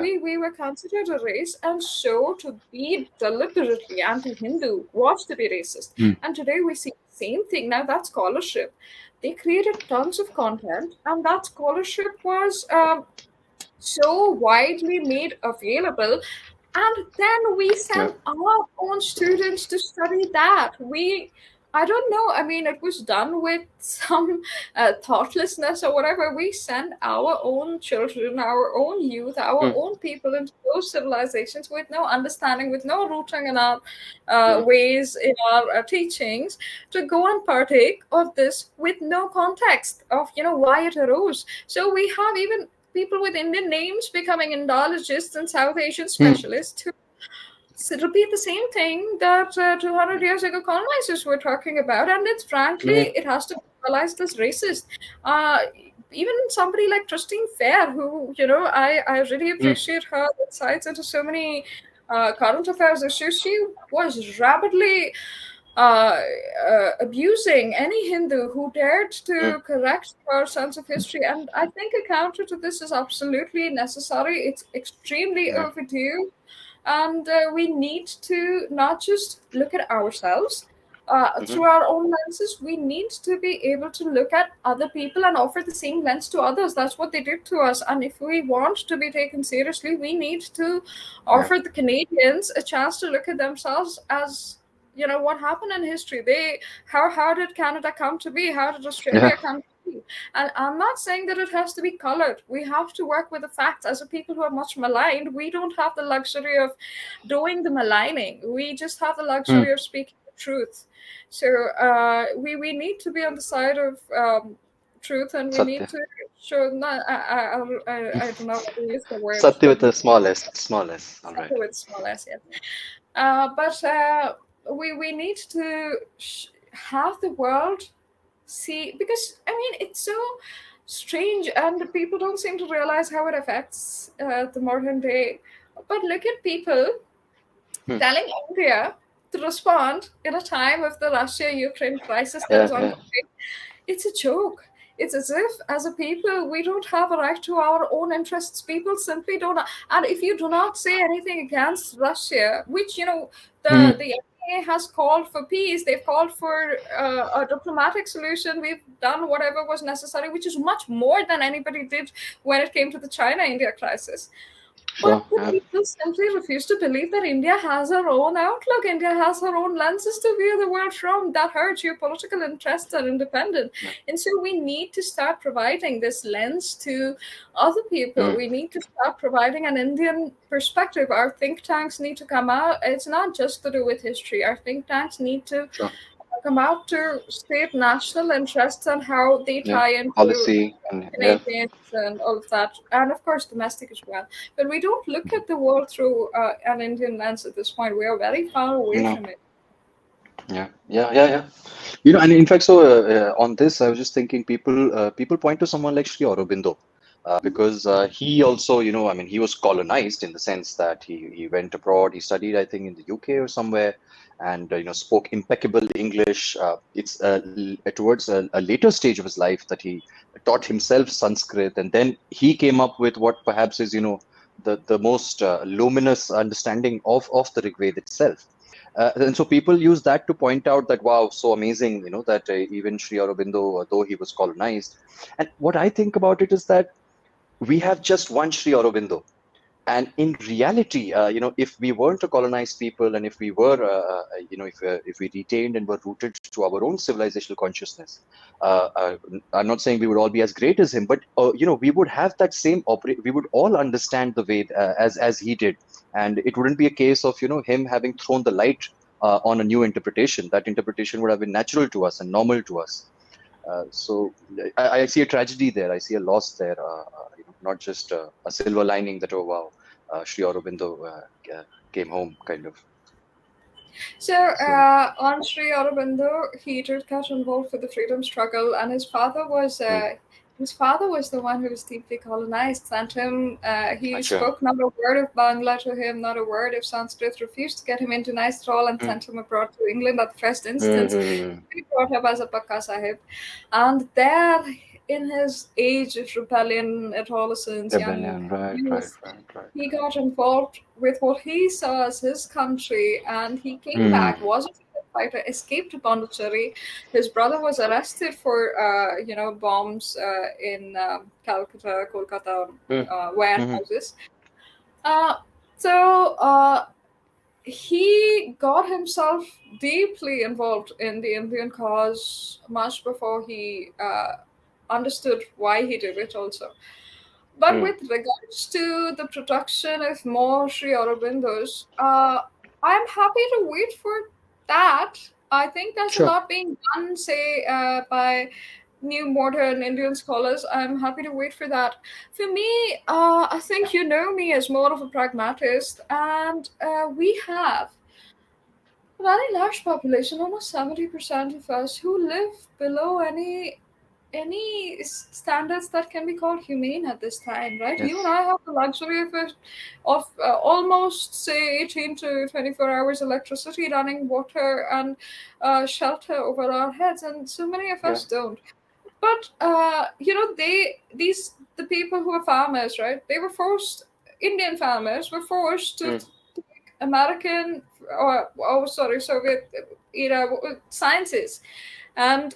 [SPEAKER 2] we were considered a race, and so to be deliberately anti-Hindu was to be racist. And today we see the same thing. Now that's scholarship. They created tons of content, and that scholarship was so widely made available. And then we sent our own students to study that. I don't know. I mean, it was done with some thoughtlessness or whatever. We sent our own children, our own youth, our own people into those civilizations with no understanding, with no rooting in our ways, in our teachings, to go and partake of this with no context of, why it arose. So we have even people with Indian names becoming Indologists and South Asian specialists who repeat the same thing that 200 years ago colonizers were talking about, and it's frankly it has to be realized as racist. Even somebody like Christine Fair, who I really appreciate her insights into so many current affairs issues. She was rapidly abusing any Hindu who dared to correct her sense of history. And I think a counter to this is absolutely necessary. It's extremely overdue. And we need to not just look at ourselves through our own lenses. We need to be able to look at other people and offer the same lens to others. That's what they did to us. And if we want to be taken seriously, we need to offer the Canadians a chance to look at themselves as, what happened in history. How did Canada come to be? How did Australia come to be? And I'm not saying that it has to be colored. We have to work with the facts. As a people who are much maligned, we don't have the luxury of doing the maligning. We just have the luxury of speaking the truth. So we need to be on the side of truth, and we need to show. I don't know what to use the word.
[SPEAKER 1] Satya with a small s. All right.
[SPEAKER 2] Satya with small s, yes. But we need to have the world see, because it's so strange and people don't seem to realize how it affects the modern day. But look at people telling India to respond in a time of the Russia-Ukraine crisis that is ongoing. It's a joke. It's as if, as a people, we don't have a right to our own interests. People simply don't. And if you do not say anything against Russia, which, the has called for peace, they've called for a diplomatic solution, we've done whatever was necessary, which is much more than anybody did when it came to the China-India crisis. But people simply refuse to believe that India has her own outlook. India has her own lenses to view the world from, that her geopolitical interests are independent. And so we need to start providing this lens to other people. We need to start providing an Indian perspective. Our think tanks need to come out. It's not just to do with history. Our think tanks need to come out to state national interests and how they tie into
[SPEAKER 1] policy and
[SPEAKER 2] Canadians and all of that, and of course domestic as well. But we don't look at the world through an Indian lens at this point. We are very far away
[SPEAKER 1] no.
[SPEAKER 2] from it.
[SPEAKER 1] Yeah. And in fact, so on this, I was just thinking, people point to someone like Sri Aurobindo, because he also, I mean, he was colonized in the sense that he went abroad, he studied, I think, in the UK or somewhere, and spoke impeccable English. It's towards a later stage of his life that he taught himself Sanskrit, and then he came up with what perhaps is, the most luminous understanding of the Rig Veda itself. And so people use that to point out that, wow, so amazing, that even Sri Aurobindo, though he was colonized. And what I think about it is that we have just one Sri Aurobindo. And in reality, if we weren't a colonized people, and if we were, if we retained and were rooted to our own civilizational consciousness, I'm not saying we would all be as great as him, but we would have that same we would all understand the Ved as he did, and it wouldn't be a case of him having thrown the light on a new interpretation. That interpretation would have been natural to us and normal to us. So I see a tragedy there. I see a loss there. Not just a silver lining that, oh wow, Sri Aurobindo came home, kind of.
[SPEAKER 2] So on Sri Aurobindo, he did get involved with the freedom struggle, and his father was the one who was deeply colonized. Sent him. He spoke not a word of Bangla to him, not a word of Sanskrit. Refused to get him into nice at all, and sent him abroad to England at the first instance. He brought up as a Pakka Sahib, and there, in his age of rebellion, adolescence, he got involved with what he saw as his country, and he came back, was a freedom fighter, escaped to Pondicherry. His brother was arrested for, bombs in Calcutta, Kolkata, warehouses. So he got himself deeply involved in the Indian cause much before he understood why he did it also. But with regards to the production of more Sri Aurobindos, I'm happy to wait for that. I think there's a lot being done, say, by new modern Indian scholars. I'm happy to wait for that. For me, I think you know me as more of a pragmatist, and we have a very large population, almost 70% of us, who live below any standards that can be called humane at this time, right? You and I have the luxury of almost say 18 to 24 hours electricity, running water, and shelter over our heads, and so many of us don't. But the people who are farmers, right? They were forced. Indian farmers were forced to take American Soviet era sciences, and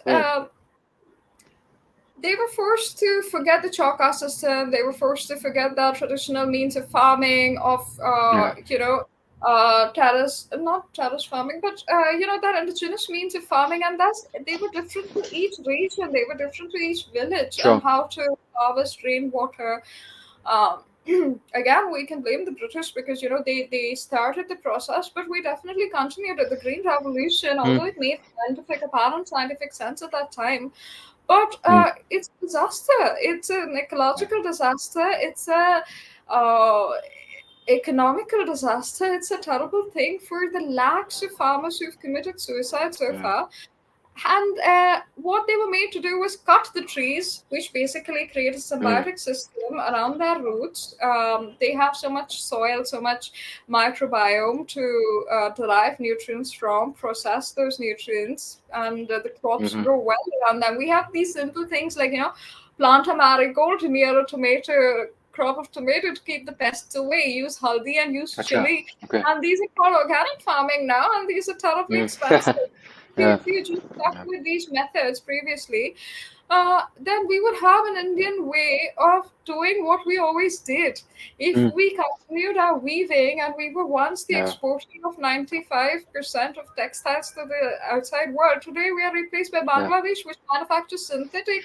[SPEAKER 2] they were forced to forget the chauka system. They were forced to forget the traditional means of farming, of not terrace farming, but that indigenous means of farming, and they were different to each region. They were different to each village, and how to harvest rainwater. Again, we can blame the British because they started the process, but we definitely continued it. The Green Revolution, although it made apparent scientific sense at that time. But it's a disaster. It's an ecological disaster. It's a economical disaster. It's a terrible thing for the lakhs of farmers who've committed suicide so far. And what they were made to do was cut the trees, which basically create a symbiotic system around their roots. They have so much soil, so much microbiome to derive nutrients from, process those nutrients, and the crops grow well around them. We have these simple things like, plant a marigold near a crop of tomato to keep the pests away. Use haldi and use chili. And these are called organic farming now, and these are terribly expensive. If you just stuck with these methods previously, then we would have an Indian way of doing what we always did. If we continued our weaving, and we were once the exporter of 95% of textiles to the outside world, today we are replaced by Bangladesh, which manufactures synthetic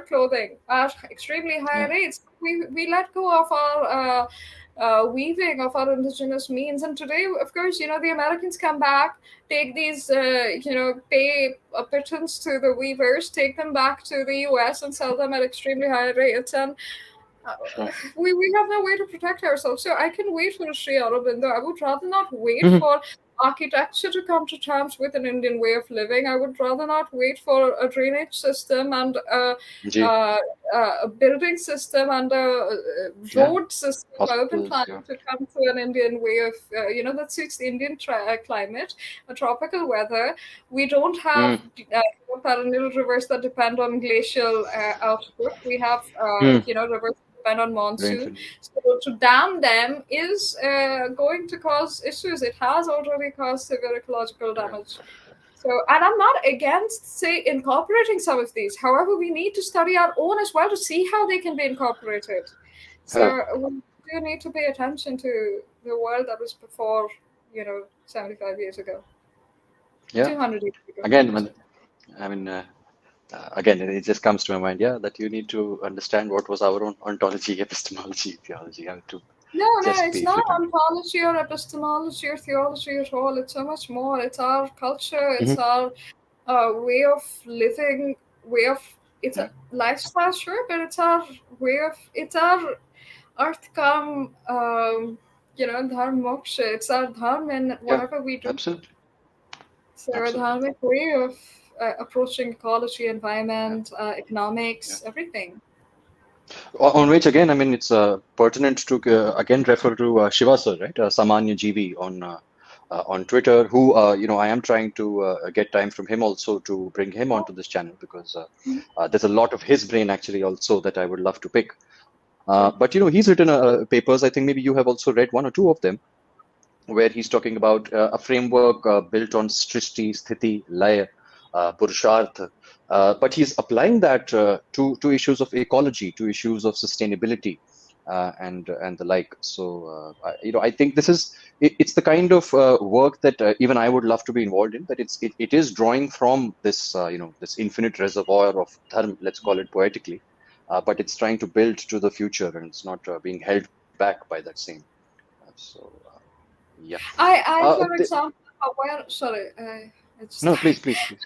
[SPEAKER 2] clothing at extremely high rates. We let go of our weaving of our indigenous means. And today, of course, the Americans come back, take these, pay a pittance to the weavers, take them back to the US and sell them at extremely high rates. And
[SPEAKER 1] Sure.
[SPEAKER 2] we have no way to protect ourselves. So I can wait for a Sri Aurobindo. I would rather not wait
[SPEAKER 1] Mhm.
[SPEAKER 2] for architecture to come to terms with an Indian way of living. I would rather not wait for a drainage system and
[SPEAKER 1] Ji.
[SPEAKER 2] a building system and a
[SPEAKER 1] Yeah.
[SPEAKER 2] road system, urban
[SPEAKER 1] Hospitals. Yeah.
[SPEAKER 2] planning to come to an Indian way of, that suits the Indian climate, a tropical weather. We don't have perennial rivers that depend on glacial output. We have, rivers that depend on monsoon.
[SPEAKER 1] Rainfall.
[SPEAKER 2] So to dam them is going to cause issues. It has already caused severe ecological damage. So, and I'm not against, say, incorporating some of these. However, we need to study our own as well to see how they can be incorporated. So we do need to pay attention to the world that was before, 75 years ago,
[SPEAKER 1] Yeah.
[SPEAKER 2] 200 years ago.
[SPEAKER 1] Again, I mean, again, it just comes to my mind, yeah, that you need to understand what was our own ontology, epistemology, theology. You have to
[SPEAKER 2] No,
[SPEAKER 1] just
[SPEAKER 2] it's
[SPEAKER 1] be
[SPEAKER 2] not
[SPEAKER 1] flippant.
[SPEAKER 2] ontology or epistemology or theology at all. It's so much more. It's our culture. It's our way of living, it's
[SPEAKER 1] Yeah.
[SPEAKER 2] a lifestyle, sure, but it's our earth come, dharma moksha. It's our dharma in
[SPEAKER 1] Yeah.
[SPEAKER 2] whatever we do.
[SPEAKER 1] Absolutely.
[SPEAKER 2] So a
[SPEAKER 1] Absolutely.
[SPEAKER 2] dharmic way of approaching ecology, environment,
[SPEAKER 1] Yeah.
[SPEAKER 2] economics, everything.
[SPEAKER 1] On which again, I mean, it's pertinent to again refer to Shiva sir, right? Samanya GV on Twitter, who I am trying to get time from him also to bring him onto this channel because there's a lot of his brain actually also that I would love to pick. But he's written papers. I think maybe you have also read one or two of them, where he's talking about a framework built on Srishti, Sthiti, Laya, Purushartha. But he's applying that to issues of ecology, to issues of sustainability, and the like. So I think this is it's the kind of work that even I would love to be involved in. That it is drawing from this this infinite reservoir of dharma, let's call it poetically, but it's trying to build to the future, and it's not being held back by that same. So yeah.
[SPEAKER 2] For example, aware. Sorry, I just.
[SPEAKER 1] No, please, please, please.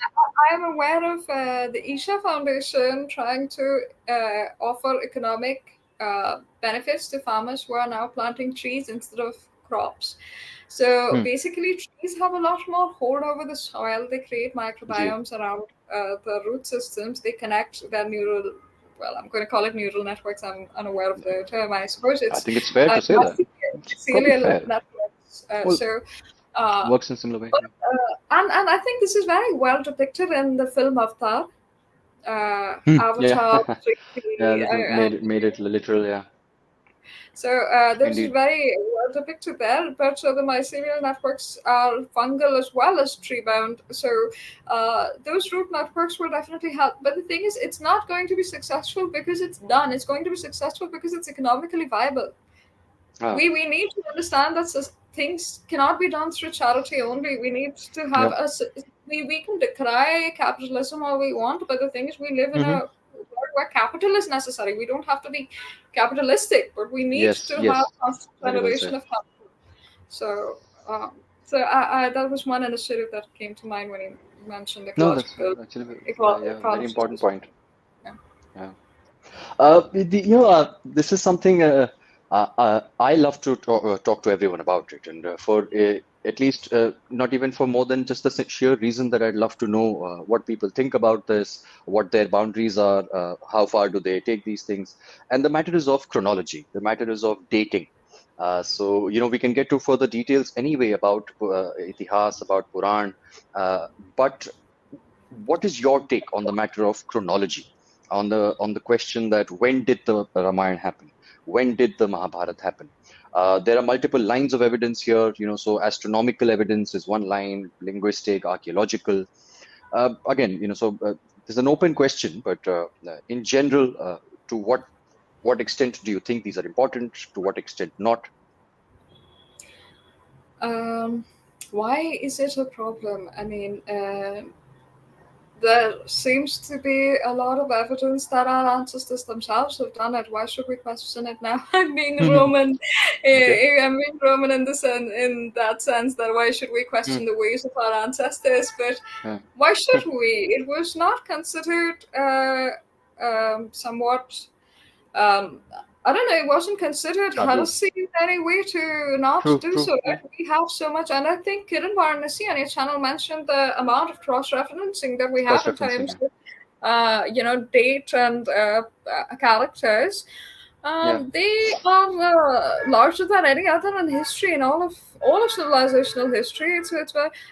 [SPEAKER 2] I am aware of the Isha Foundation trying to offer economic benefits to farmers who are now planting trees instead of crops. So
[SPEAKER 1] Hmm.
[SPEAKER 2] basically, trees have a lot more hold over the soil. They create
[SPEAKER 1] Ji.
[SPEAKER 2] microbiomes around the root systems. They connect their neural. Well, I'm going to call it neural networks. I'm unaware of the term. I suppose
[SPEAKER 1] I
[SPEAKER 2] it's
[SPEAKER 1] think it's fair to say that. It's probably
[SPEAKER 2] mycelial
[SPEAKER 1] fair.
[SPEAKER 2] networks.
[SPEAKER 1] Well,
[SPEAKER 2] Uh,
[SPEAKER 1] works in similar way.
[SPEAKER 2] but,
[SPEAKER 1] Yeah.
[SPEAKER 2] and I think this is very well depicted in the film Avatar.
[SPEAKER 1] Yeah.
[SPEAKER 2] Avatar,
[SPEAKER 1] Yeah.
[SPEAKER 2] 3D,
[SPEAKER 1] Made it literal. Yeah.
[SPEAKER 2] so this is
[SPEAKER 1] Indeed.
[SPEAKER 2] very well depicted there. But the mycelial networks are fungal as well as tree bound. So those root networks will definitely help. But the thing is, it's not going to be successful because it's done. It's going to be successful because it's economically viable.
[SPEAKER 1] Ah.
[SPEAKER 2] We need to understand that things cannot be done through charity only. We need to have
[SPEAKER 1] Yeah.
[SPEAKER 2] we can decry capitalism all we want, but the thing is, we live in a
[SPEAKER 1] Hmm.
[SPEAKER 2] world where capital is necessary. We don't have to be capitalistic, but we need
[SPEAKER 1] Yes.
[SPEAKER 2] to have
[SPEAKER 1] Yes.
[SPEAKER 2] constant
[SPEAKER 1] Very well
[SPEAKER 2] generation
[SPEAKER 1] said.
[SPEAKER 2] of capital. So, that was one initiative that came to mind when you mentioned
[SPEAKER 1] No, that's
[SPEAKER 2] ecological
[SPEAKER 1] actually yeah, very
[SPEAKER 2] ecology.
[SPEAKER 1] important point.
[SPEAKER 2] Yeah.
[SPEAKER 1] Yeah. This is something I love to talk to everyone about it, and for at least not even for more than just the sheer reason that I'd love to know what people think about this, what their boundaries are, how far do they take these things, and the matter is of chronology, the matter is of dating. So we can get to further details anyway about Itihāsa, about Puran, but what is your take on the matter of chronology, on the question that when did the Ramayana happen, when did the Mahabharata happen? There are multiple lines of evidence here, so astronomical evidence is one line, linguistic, archaeological. Again, so there's an open question, but in general, to what extent do you think these are important? To what extent not?
[SPEAKER 2] Why is it a problem? I mean, there seems to be a lot of evidence that our ancestors themselves have done it. Why should we question it now? I'm being Roman.
[SPEAKER 1] Okay.
[SPEAKER 2] I'm being Roman in in that sense that why should we question the ways of our ancestors? But why should we? It was not considered somewhat. I don't know, it wasn't considered heresy in any way to not do so. Right? We have so much, and I think Kiran Varanasi on your channel mentioned the amount of cross-referencing that we have in terms of, date and characters. They are larger than any other in history, in all of civilizational history.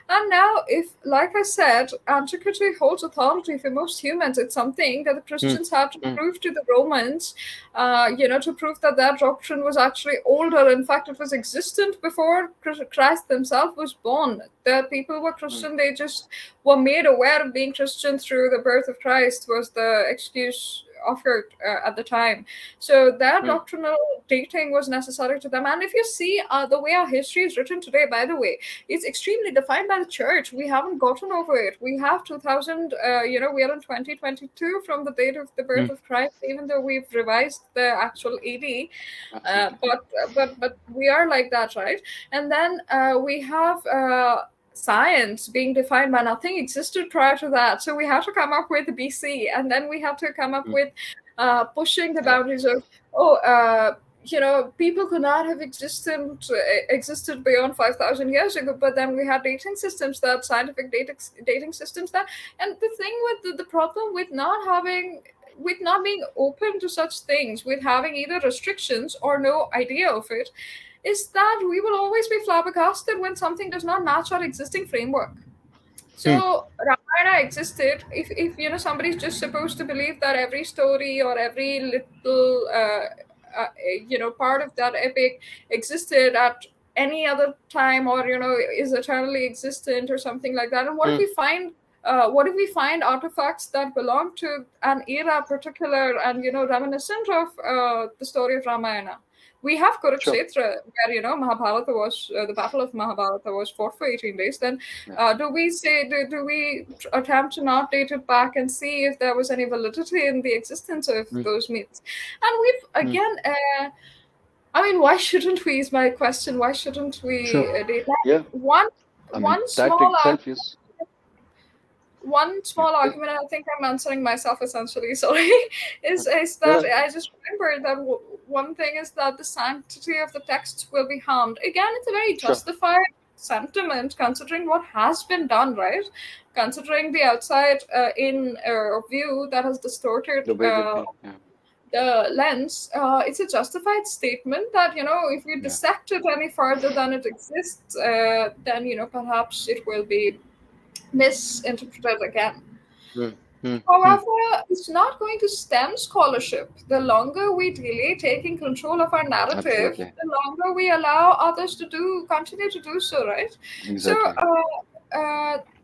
[SPEAKER 2] And now, if, like I said, antiquity holds authority for most humans, it's something that the Christians had to prove to the Romans, to prove that their doctrine was actually older. In fact, it was existent before Christ himself was born. The people were Christian; they just were made aware of being Christian through the birth of Christ. Was the excuse offered at the time. So that doctrinal dating was necessary to them. And if you see the way our history is written today, by the way, it's extremely defined by the church. We haven't gotten over it. We have 2000, we are in 2022 from the date of the birth of Christ, even though we've revised the actual AD. But we are like that, right? And then we have science being defined by nothing existed prior to that. So we have to come up with BC, and then we have to come up with pushing the boundaries of, people could not have existed beyond 5,000 years ago, but then we had dating systems, that scientific dating systems that, and the thing with the problem with not being open to such things, with having either restrictions or no idea of it, is that we will always be flabbergasted when something does not match our existing framework. So Ramayana existed. If somebody's just supposed to believe that every story or every little part of that epic existed at any other time, or is eternally existent or something like that, and what if we find artifacts that belong to an era particular and reminiscent of the story of Ramayana? We have Kurukshetra, where Mahabharata was the battle of Mahabharata was fought for 18 days. Then, do we attempt to not date it back and see if there was any validity in the existence of those myths? And we've again, why shouldn't we? Is my question. Why shouldn't we date back? One small argument, I think I'm answering myself essentially, sorry, is that I just remembered that one thing is that the sanctity of the texts will be harmed. Again, it's a very justified sentiment considering what has been done, right? Considering the outside view that has distorted the lens, it's a justified statement that, if we dissect it any further than it exists, then, perhaps it will be misinterpreted again. However, it's not going to stem scholarship. The longer we delay taking control of our narrative, the longer we allow others to continue to do so, right? So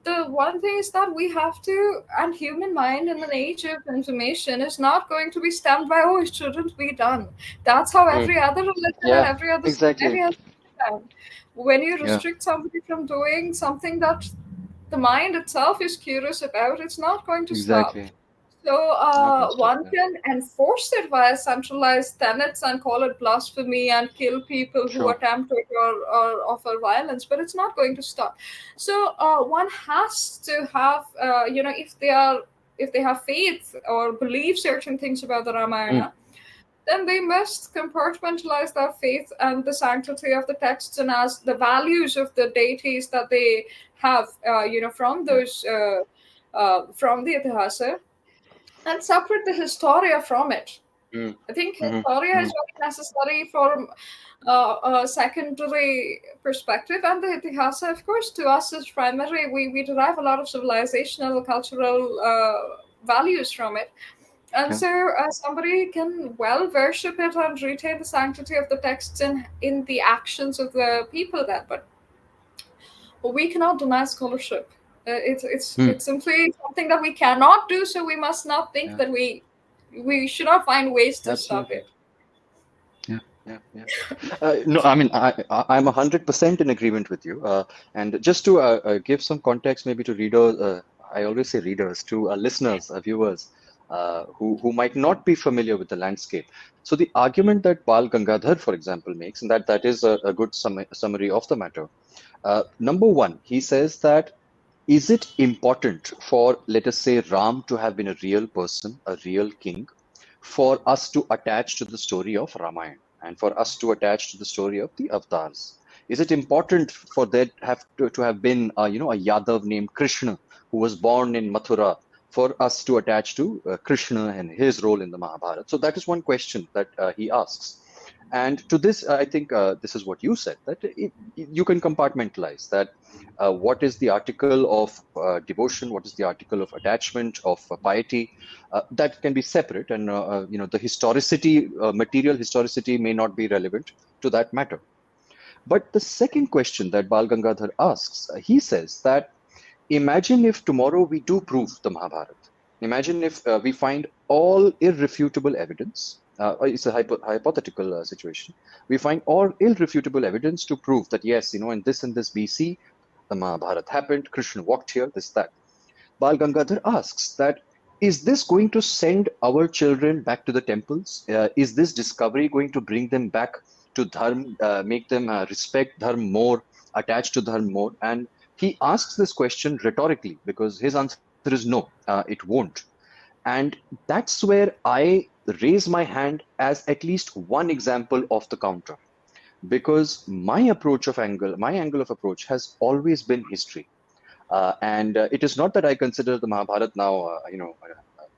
[SPEAKER 2] the one thing is that we have to, and human mind in an age of information is not going to be stemmed by, it shouldn't be done. That's how every other religion and every other society has been done. When you restrict somebody from doing something that the mind itself is curious about, it's not going to stop. So one can enforce it via centralized tenets and call it blasphemy and kill people who attempt it or offer violence, but it's not going to stop. So one has to have, if they have faith or believe certain things about the Ramayana, then they must compartmentalize their faith and the sanctity of the texts and as the values of the deities that they have, from those, from the Itihāsa, and separate the Historia from it. I think Historia is very necessary for a secondary perspective, and the Itihāsa, of course, to us is primary. We derive a lot of civilizational, cultural values from it. And so somebody can well worship it and retain the sanctity of the texts in the actions of the people there. But we cannot deny scholarship. It's simply something that we cannot do. So we must not think that we should not find ways to stop it.
[SPEAKER 1] No, I'm 100% in agreement with you. And just to give some context, maybe to readers, I always say readers, to listeners, viewers, who might not be familiar with the landscape. So the argument that Bal Gangadhar, for example, makes, and that is a good summary of the matter. Number one, he says that is it important for, let us say, Ram to have been a real person, a real king, for us to attach to the story of Ramayana and for us to attach to the story of the avatars? Is it important for there to have been, a Yadav named Krishna who was born in Mathura for us to attach to Krishna and his role in the Mahabharata? So that is one question that he asks. And to this, I think this is what you said, that you can compartmentalize that what is the article of devotion, what is the article of attachment, of piety, that can be separate. And, the historicity, material historicity may not be relevant to that matter. But the second question that Bal Gangadhar asks, he says that imagine if tomorrow we do prove the Mahabharata. Imagine if we find all irrefutable evidence. It's a hypothetical situation. We find all irrefutable evidence to prove that, yes, in this and this BC, the Mahabharata happened, Krishna walked here, this, that. Bal Gangadhar asks that, is this going to send our children back to the temples? Is this discovery going to bring them back to Dharma, make them respect Dharma more, attach to Dharma more? And he asks this question rhetorically because his answer is no, it won't. And that's where I raise my hand as at least one example of the counter. Because my angle of approach has always been history. And it is not that I consider the Mahabharata now,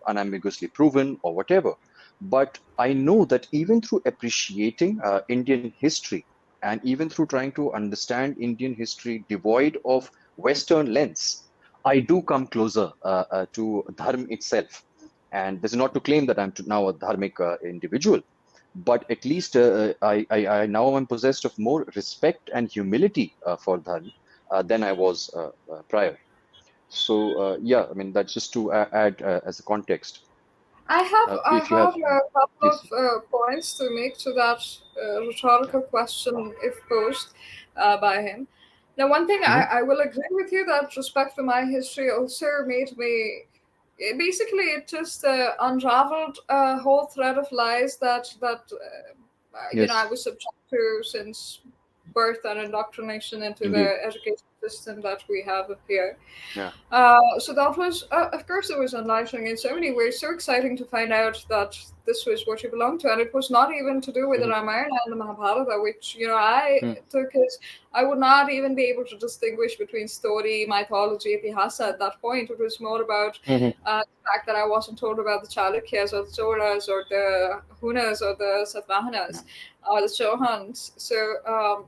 [SPEAKER 1] unambiguously proven or whatever. But I know that even through appreciating Indian history and even through trying to understand Indian history devoid of Western lens, I do come closer to Dharma itself. And this is not to claim that I'm now a dharmic individual, but at least I now am possessed of more respect and humility for Dharma than I was prior. So that's just to add as a context.
[SPEAKER 2] I have
[SPEAKER 1] If you have,
[SPEAKER 2] a couple
[SPEAKER 1] please.
[SPEAKER 2] of points to make to that rhetorical question, if posed by him. Now, one thing I will agree with you that respect for my history also made me. Basically, it just unraveled a whole thread of lies that I
[SPEAKER 1] Yes.
[SPEAKER 2] was subject to since birth and indoctrination into
[SPEAKER 1] Indeed.
[SPEAKER 2] the education system that we have here.
[SPEAKER 1] Yeah.
[SPEAKER 2] So that was, of course, it was enlightening in so many ways, so exciting to find out that this was what you belonged to. And it was not even to do with the Ramayana and the Mahabharata, which, I took as, I would not even be able to distinguish between story, mythology, Itihāsa at that point. It was more about the fact that I wasn't told about the Chalukyas or the Cholas or the Hunas or the Satvahanas or the Chauhans. So,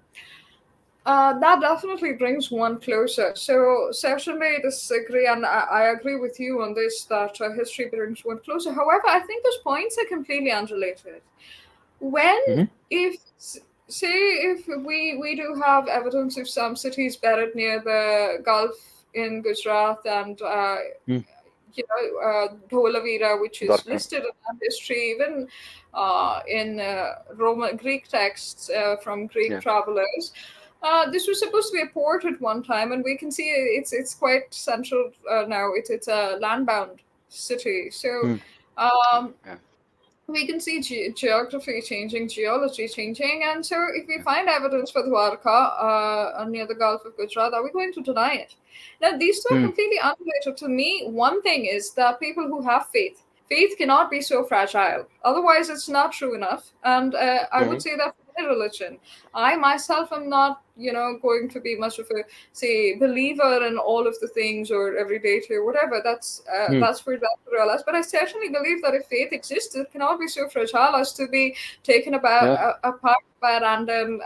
[SPEAKER 2] that definitely brings one closer. So certainly disagree, and I agree with you on this, that history brings one closer. However, I think those points are completely unrelated. When, if we do have evidence of some cities buried near the Gulf in Gujarat and Dholavira, which is listed in our history, even in Roman Greek texts from Greek travelers. This was supposed to be a port at one time, and we can see it's quite central now. It's a land-bound city, so we can see geography changing, geology changing, and so if we find evidence for Dwarka near the Gulf of Gujarat, are we going to deny it? Now, these two are completely unrelated. To me, one thing is that people who have faith cannot be so fragile. Otherwise, it's not true enough. And I would say that for any religion, I myself am not, going to be much of a, say, believer in all of the things or every deity or whatever. That's for that to realize. But I certainly believe that if faith exists, it cannot be so fragile as to be taken apart by random,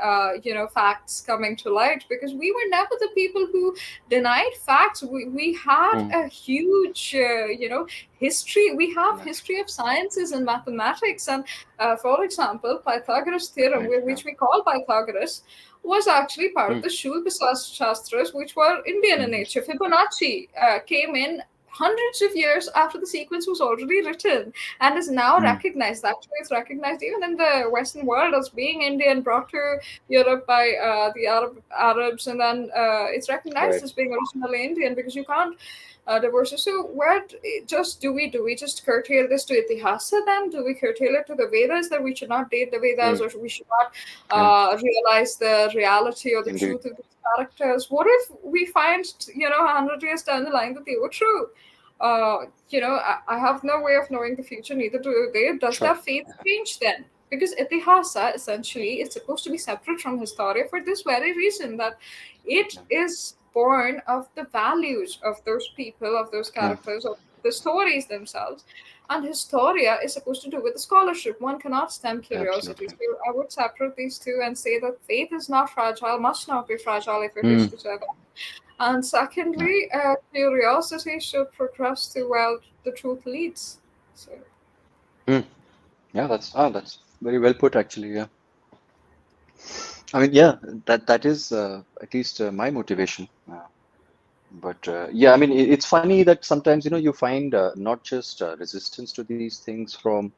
[SPEAKER 2] facts coming to light. Because we were never the people who denied facts. We had a huge, history. We have history of sciences and mathematics. And for example, Pythagoras' theorem, which we call Pythagoras, was actually part of the Shastras, which were Indian in nature. Fibonacci came in hundreds of years after the sequence was already written and is now recognized. Actually, it's recognized even in the Western world as being Indian, brought to Europe by the Arabs, and then it's recognized as being originally Indian, because you can't divorces. So where do we just curtail this to Itihāsa then? Do we curtail it to the Vedas that we should not date the Vedas, or we should not
[SPEAKER 1] Yeah,
[SPEAKER 2] realize the reality or the
[SPEAKER 1] indeed.
[SPEAKER 2] truth of these characters? What if we find, 100 years down the line that they were true? I have no way of knowing the future, neither do they. Does
[SPEAKER 1] Sure.
[SPEAKER 2] their faith change then? Because Itihāsa essentially is supposed to be separate from Historia for this very reason, that it is born of the values of those people, of those
[SPEAKER 1] Yeah,
[SPEAKER 2] characters, of the stories themselves. And Historia is supposed to do with the scholarship. One cannot stem curiosity.
[SPEAKER 1] absolutely.
[SPEAKER 2] So I would separate these two and say that faith is not fragile, must not be fragile if it is
[SPEAKER 1] Mm.
[SPEAKER 2] to survive. And
[SPEAKER 1] Yeah.
[SPEAKER 2] secondly, curiosity should progress to where the truth leads. So.
[SPEAKER 1] Mm. Yeah, that's very well put, actually. Yeah. I mean, yeah, that is at least my motivation. But yeah, I mean, it's funny that sometimes, you find not just resistance to these things from,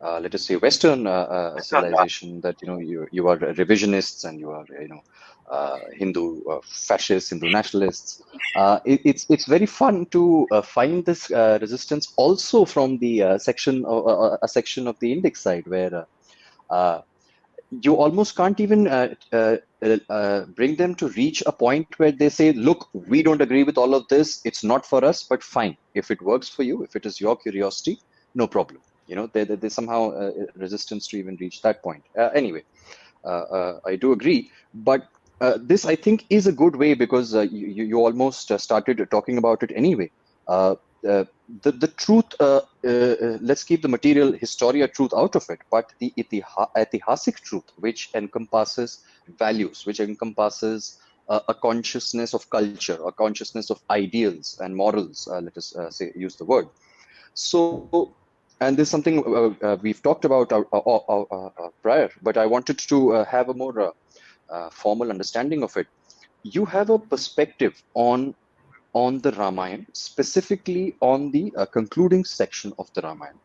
[SPEAKER 1] let us say, Western civilization, that, you are revisionists, and you are, Hindu fascists, Hindu nationalists. It's very fun to find this resistance also from the a section of the Indic side, where you almost can't even bring them to reach a point where they say, look, we don't agree with all of this, it's not for us, but fine, if it works for you, if it is your curiosity, no problem. They somehow resistance to even reach that point. Anyway, I do agree, but this, I think, is a good way, because you almost started talking about it anyway. uh, the truth, let's keep the material historia truth out of it, but the Itihāsic truth, which encompasses values, which encompasses a consciousness of culture, a consciousness of ideals and morals, let us use the word. So, and this is something we've talked about prior, but I wanted to have a more formal understanding of it. You have a perspective on the Ramayana, specifically on the concluding section of the Ramayana.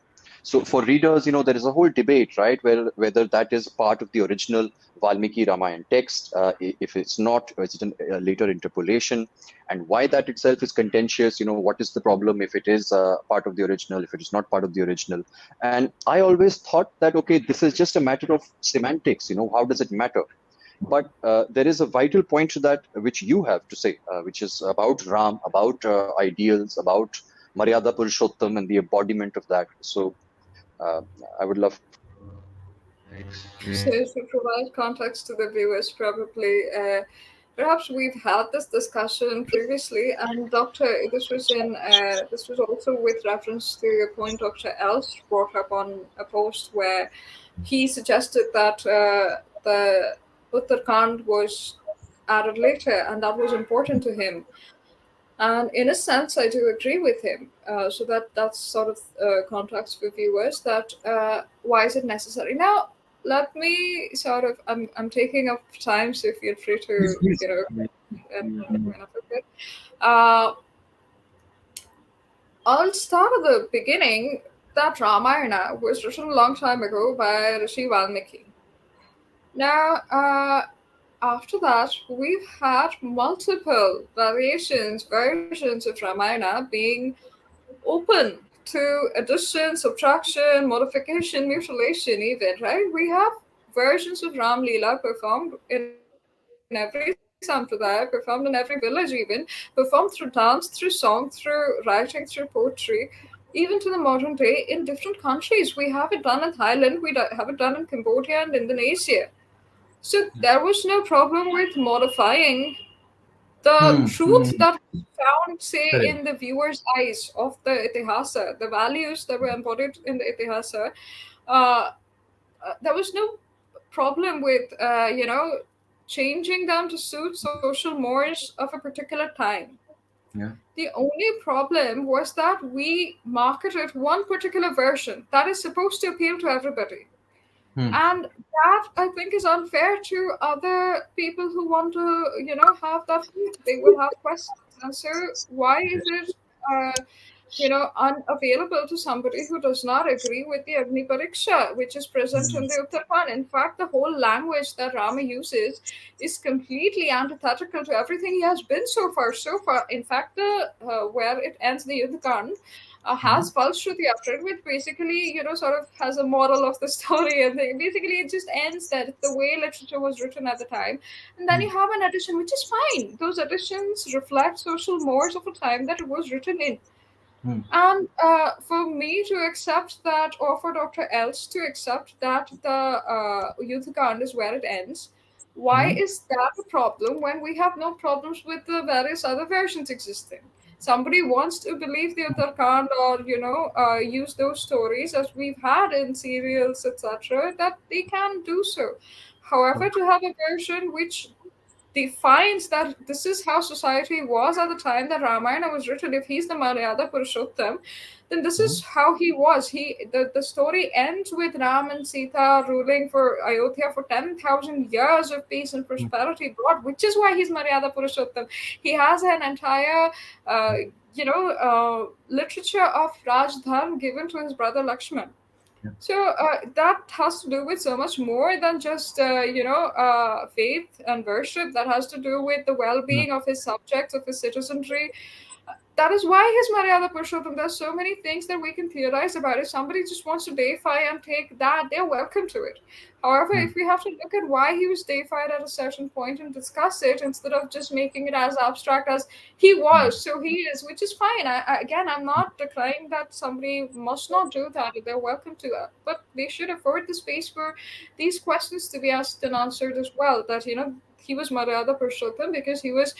[SPEAKER 1] So for readers, there is a whole debate, right, whether that is part of the original Valmiki Ramayana text, if it's not, or is it a later interpolation, and why that itself is contentious. What is the problem if it is part of the original, if it is not part of the original? And I always thought that, okay, this is just a matter of semantics. How does it matter? But there is a vital point to that, which you have to say, which is about Ram, about ideals, about Maryada Purushottam and the embodiment of that. So uh, I would love.
[SPEAKER 2] So to provide context to the viewers, probably, perhaps we've had this discussion previously, and this was also with reference to a point Dr. Els brought up on a post where he suggested that the Uttarakhand was added later, and that was important to him. And in a sense, I do agree with him. So that's sort of context for viewers, that why is it necessary? Now, let me sort of, I'm taking up time, so feel free
[SPEAKER 3] Please,
[SPEAKER 2] to,
[SPEAKER 3] please.
[SPEAKER 2] uh, I'll start at the beginning. That Ramayana was written a long time ago by Rishi Valmiki. Now, after that, we've had multiple versions of Ramayana being open to addition, subtraction, modification, mutilation, even, right? We have versions of Ram Leela performed in every sampradaya, performed in every village, even performed through dance, through song, through writing, through poetry, even to the modern day in different countries. We have it done in Thailand, we have it done in Cambodia and Indonesia. So there was no problem with modifying the truth that was found, say,
[SPEAKER 3] Correct.
[SPEAKER 2] in the viewer's eyes of the Itihāsa, the values that were embodied in the Itihāsa. Uh, there was no problem with, changing them to suit social mores of a particular time.
[SPEAKER 3] Yeah.
[SPEAKER 2] The only problem was that we marketed one particular version that is supposed to appeal to everybody. And that, I think, is unfair to other people who want to, have that faith. They will have questions. And so, why is it unavailable to somebody who does not agree with the Agni Pariksha, which is present in the Uttarakhand. In fact, the whole language that Rama uses is completely antithetical to everything he has been so far. So far, in fact, the where it ends, the Yuddhakand, has Falshruti after it, which basically, sort of has a moral of the story. And basically, it just ends that the way literature was written at the time. And then you have an edition, which is fine. Those editions reflect social mores of a time that it was written in. And for me to accept that, or for Dr. Else to accept that the Yuddhakand is where it ends, why is that a problem when we have no problems with the various other versions existing? Somebody wants to believe the Uttarakhand, or use those stories as we've had in serials, etc., that they can do so. However, to have a version which defines that this is how society was at the time that Ramayana was written. If he's the Maryada Purushottam, then this is how he was. The story ends with Ram and Sita ruling for Ayodhya for 10,000 years of peace and prosperity brought, which is why he's Maryada Purushottam. He has an entire literature of Rajdharma given to his brother Lakshman. So that has to do with so much more than just faith and worship. That has to do with the well-being of his subjects, of his citizenry. That is why his Maryada Purushottam. There's so many things that we can theorize about. If somebody just wants to deify and take that, they're welcome to it. However, if we have to look at why he was deified at a certain point and discuss it instead of just making it as abstract as he was, so he is, which is fine. I'm not declaring that somebody must not do that. They're welcome to that. But they should afford the space for these questions to be asked and answered as well. That, he was Maryada Purushottam because he was,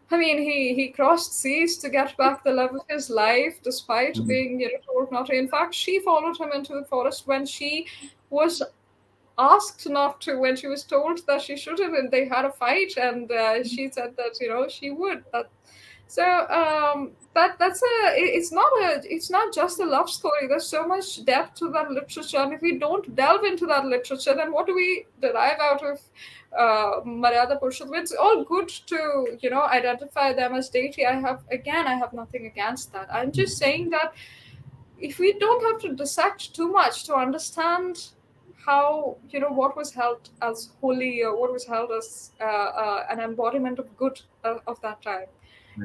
[SPEAKER 2] he crossed seas to get back the love of his life, despite being, told not to. In fact, she followed him into the forest when she was asked not to, when she was told that she shouldn't, and they had a fight, and she said that, she would. It's not just a love story. There's so much depth to that literature, and if we don't delve into that literature, then what do we derive out of Maryada Purushottam? It's all good to identify them as deity. I have nothing against that. I'm just saying that if we don't have to dissect too much to understand how what was held as holy, or what was held as an embodiment of good of that time.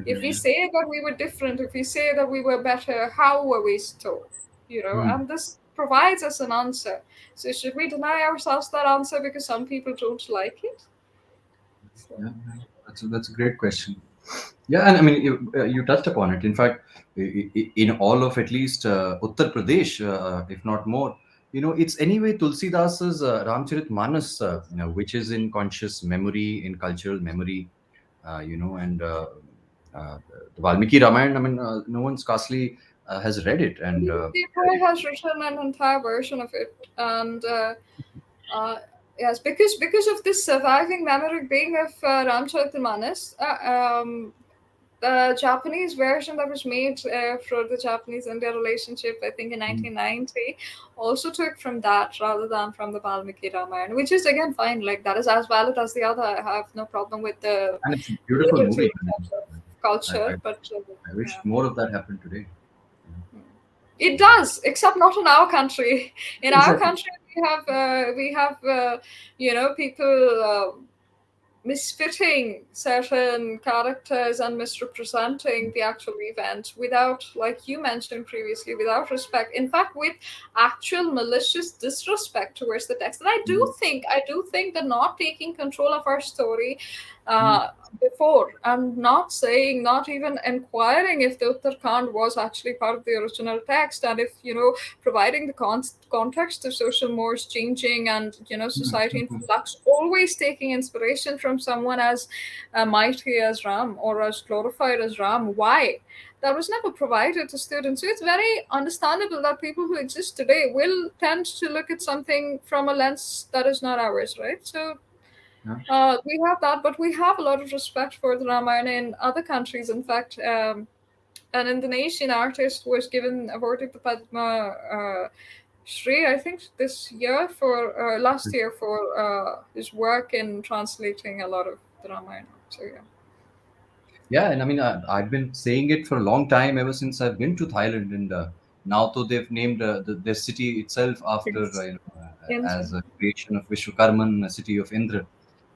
[SPEAKER 2] If we say that we were different, if we say that we were better, how were we so? And this provides us an answer. So should we deny ourselves that answer because some people don't like it?
[SPEAKER 1] Yeah, that's a great question. Yeah, and I mean, you touched upon it. In fact, in all of at least Uttar Pradesh, if not more, it's anyway Tulsidasa's Ramcharitmanas, which is in conscious memory, in cultural memory, and the Valmiki Ramayana. I mean, no one scarcely has read it, and
[SPEAKER 2] People has written an entire version of it, and yes, because of this surviving memory being of Ramcharitmanas, the Japanese version that was made for the Japanese-India relationship, I think in 1990, also took from that rather than from the Valmiki Ramayana, which is again fine. Like, that is as valid as the other. I have no problem with the
[SPEAKER 1] and it's a beautiful
[SPEAKER 2] literature
[SPEAKER 1] movie.
[SPEAKER 2] in terms of culture, but
[SPEAKER 1] I wish more of that happened today.
[SPEAKER 2] it does, except not in our country. In our country, we have people misfitting certain characters and misrepresenting the actual event without, like you mentioned previously, without respect. In fact, with actual malicious disrespect towards the text. And I do think that not taking control of our story before, and not even inquiring if the Uttarakhand was actually part of the original text, and if providing the context of social mores changing and society in flux, always taking inspiration from someone as mighty as Ram or as glorified as Ram. Why? That was never provided to students. So it's very understandable that people who exist today will tend to look at something from a lens that is not ours, right? So we have that, but we have a lot of respect for the Ramayana in other countries. In fact, an Indonesian artist was awarded the Padma Shri, I think, this year for last year for his work in translating a lot of the Ramayana. So yeah.
[SPEAKER 1] Yeah, and I mean, I've been saying it for a long time, ever since I've been to Thailand, and now though they've named their city itself after
[SPEAKER 2] Yes.
[SPEAKER 1] as
[SPEAKER 2] India.
[SPEAKER 1] a creation of Vishwakarman, a city of Indra,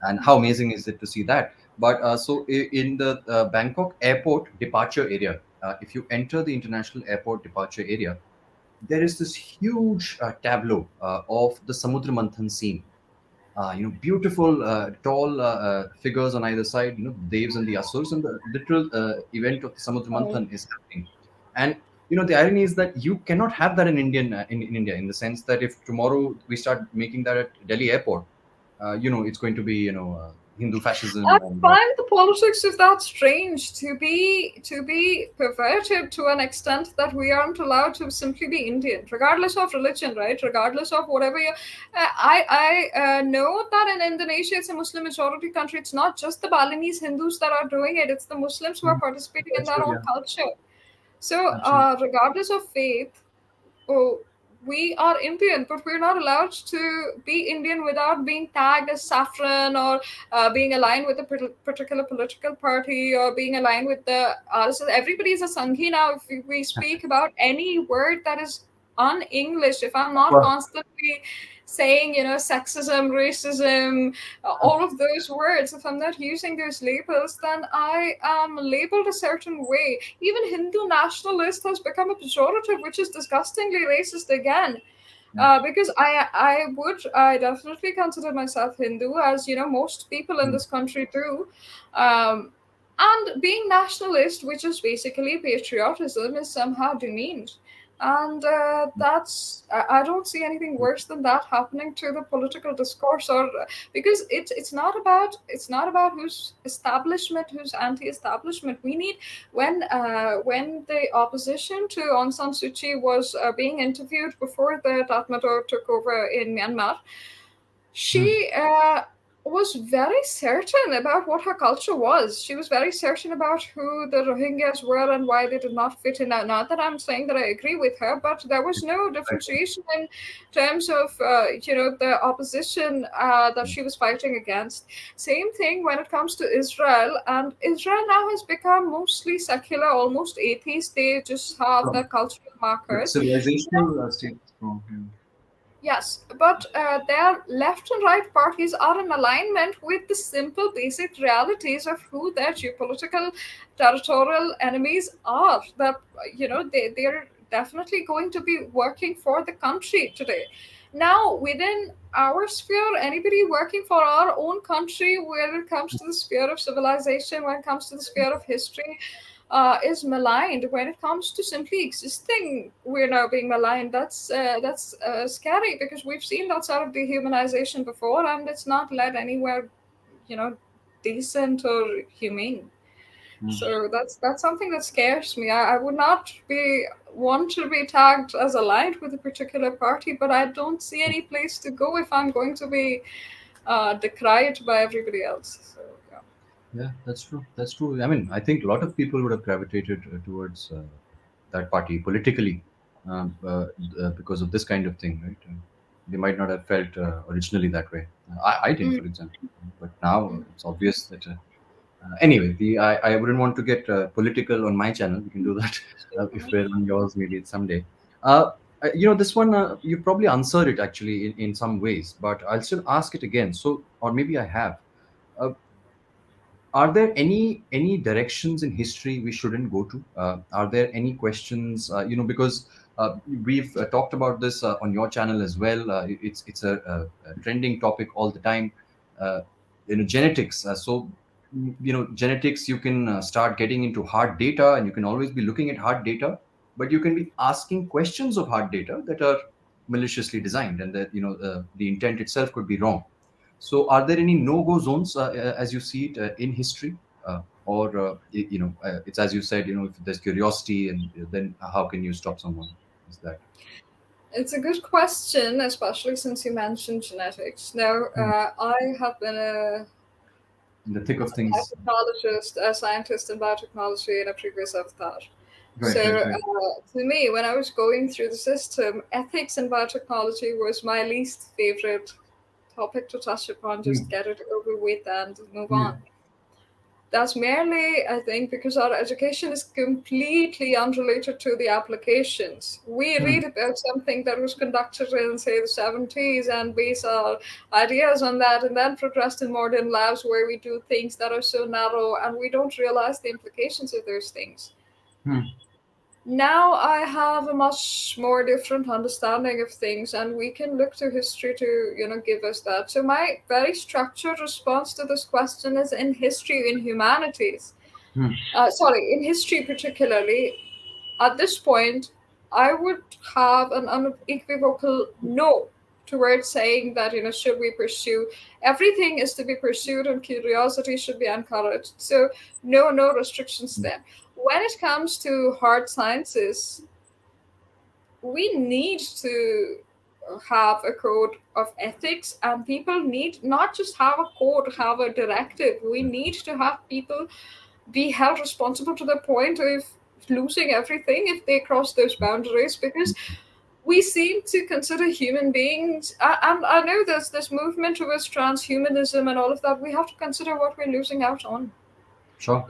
[SPEAKER 1] and how amazing is it to see that? But in the Bangkok airport departure area, if you enter the international airport departure area, there is this huge tableau of the Samudra Manthan scene. Beautiful, tall figures on either side, the Devs and the Asurs, and the literal event of the Samudra
[SPEAKER 2] Oh.
[SPEAKER 1] Manthan is happening. And the irony is that you cannot have that in India, in the sense that if tomorrow we start making that at Delhi airport, it's going to be Hindu
[SPEAKER 2] I
[SPEAKER 1] fascism and
[SPEAKER 2] find the politics of that strange to be perverted to an extent that we aren't allowed to simply be Indian, regardless of religion, right? Regardless of whatever you. I know that in Indonesia it's a Muslim majority country. It's not just the Balinese Hindus that are doing it; it's the Muslims who are
[SPEAKER 1] Mhm.
[SPEAKER 2] participating in
[SPEAKER 1] That's
[SPEAKER 2] their
[SPEAKER 1] true,
[SPEAKER 2] own
[SPEAKER 1] yeah,
[SPEAKER 2] culture. So,
[SPEAKER 1] absolutely.
[SPEAKER 2] regardless of faith, oh, we are Indian, but we're not allowed to be Indian without being tagged as saffron or being aligned with a particular political party or being aligned with the RSS. Everybody is a Sanghi now. If we speak about any word that is un-English, if I'm not
[SPEAKER 1] Well,
[SPEAKER 2] constantly saying, sexism, racism, all of those words, if I'm not using those labels, then I am labeled a certain way. Even Hindu nationalist has become a pejorative, which is disgustingly racist again.
[SPEAKER 1] yeah.
[SPEAKER 2] Because I definitely consider myself Hindu, as most people in
[SPEAKER 1] Mm.
[SPEAKER 2] this country do. Um, and being nationalist, which is basically patriotism, is somehow demeaned. And I don't see anything worse than that happening to the political discourse, or because it's not about who's establishment, who's anti-establishment. We need when the opposition to Aung San Suu Kyi was being interviewed before the Tatmadaw took over in Myanmar,
[SPEAKER 1] Mm.
[SPEAKER 2] she was very certain about what her culture was. She was very certain about who the Rohingyas were and why they did not fit in. Now, not that I'm saying that I agree with her, but there was no
[SPEAKER 1] Right.
[SPEAKER 2] differentiation in terms of the opposition that she was fighting against. Same thing when it comes to Israel, and Israel now has become mostly secular, almost atheist. They just have
[SPEAKER 1] So,
[SPEAKER 2] their cultural
[SPEAKER 1] the
[SPEAKER 2] markers.
[SPEAKER 1] civilizational state is strong.
[SPEAKER 2] Yes, but their left and right parties are in alignment with the simple, basic realities of who their geopolitical, territorial enemies are. That they're definitely going to be working for the country today. Now, within our sphere, anybody working for our own country, when it comes to the sphere of civilization, when it comes to the sphere of history, is maligned. When it comes to simply existing, we're now being maligned. That's scary, because we've seen that sort of dehumanization before, and it's not led anywhere, you know, decent or humane.
[SPEAKER 1] Mm.
[SPEAKER 2] So that's something that scares me. I would not be want to be tagged as aligned with a particular party, but I don't see any place to go if I'm going to be decried by everybody else. So yeah.
[SPEAKER 1] Yeah, that's true. That's true. I mean, I think a lot of people would have gravitated towards that party politically because of this kind of thing, right? They might not have felt originally that way. I didn't,
[SPEAKER 2] Mm,
[SPEAKER 1] for example, but now it's obvious that. Anyway, I wouldn't want to get political on my channel. We can do that if we're on yours, maybe someday. Uh, this one you probably answered it actually in some ways, but I'll still ask it again. So, or maybe I have. Uh, are there any directions in history we shouldn't go to? Are there any questions? Because we've talked about this on your channel as well. It's a trending topic all the time. Uh, genetics. Genetics. You can start getting into hard data, and you can always be looking at hard data, but you can be asking questions of hard data that are maliciously designed, and that the intent itself could be wrong. So, are there any no-go zones as you see it in history, or it's as you said, if there's curiosity, and then how can you stop someone? Is that
[SPEAKER 2] It's a good question, especially since you mentioned genetics. Now,
[SPEAKER 1] Hmm.
[SPEAKER 2] I have been a
[SPEAKER 1] In the thick of things?
[SPEAKER 2] biotechnologist, a scientist in biotechnology in a previous avatar.
[SPEAKER 1] Right,
[SPEAKER 2] So,
[SPEAKER 1] right, right.
[SPEAKER 2] to me, when I was going through the system, ethics in biotechnology was my least favorite topic to touch upon.
[SPEAKER 1] Hmm.
[SPEAKER 2] Just get it over with and move
[SPEAKER 1] Yeah.
[SPEAKER 2] on. That's merely, I think, because our education is completely unrelated to the applications. We read about something that was conducted in, say, the 70s and base our ideas on that, and then progressed in modern labs where we do things that are so narrow and we don't realize the implications of those things. Now I have a much more different understanding of things, and we can look to history to, give us that. So my very structured response to this question is in history, in humanities. Sorry, in history particularly, at this point, I would have an unequivocal no towards saying that, should we pursue everything is to be pursued and curiosity should be encouraged. So no restrictions there. When it comes to hard sciences, we need to have a code of ethics, and people need not just have a code, have a directive. We need to have people be held responsible to the point of losing everything if they cross those boundaries, because we seem to consider human beings, and I know there's this movement towards transhumanism and all of that. We have to consider what we're losing out on.
[SPEAKER 3] Sure.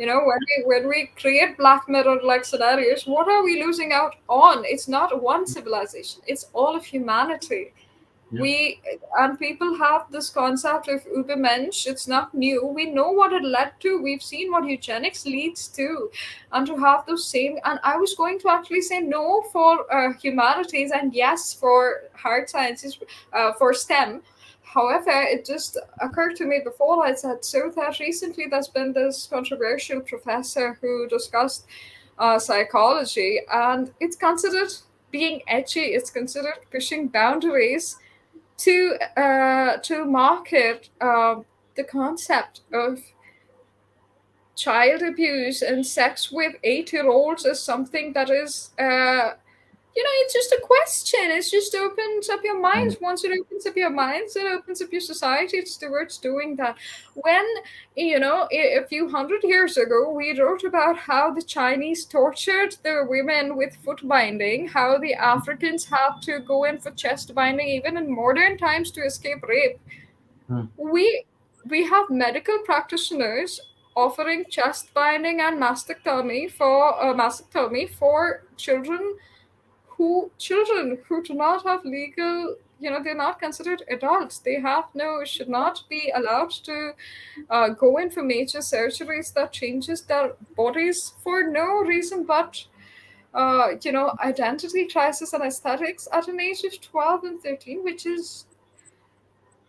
[SPEAKER 2] When we create Black Mirror like scenarios, what are we losing out on? It's not one civilization, it's all of humanity. And people have this concept of Übermensch. It's not new. We know what it led to. We've seen what eugenics leads to. And to have those same, and I was going to actually say no for humanities and yes for hard sciences, for STEM. However, it just occurred to me before I said so that recently there's been this controversial professor who discussed psychology, and it's considered being edgy. It's considered pushing boundaries to market the concept of child abuse and sex with 8-year-olds as something that is it's just a question. It just opens up your minds. Once it opens up your minds, it opens up your society. It's towards doing that. When, a few hundred years ago, we wrote about how the Chinese tortured the women with foot binding, how the Africans had to go in for chest binding, even in modern times, to escape rape. We have medical practitioners offering chest binding and mastectomy for children who do not have legal, they're not considered adults. They should not be allowed to go in for major surgeries that changes their bodies for no reason but identity crisis and aesthetics at an age of 12 and 13, which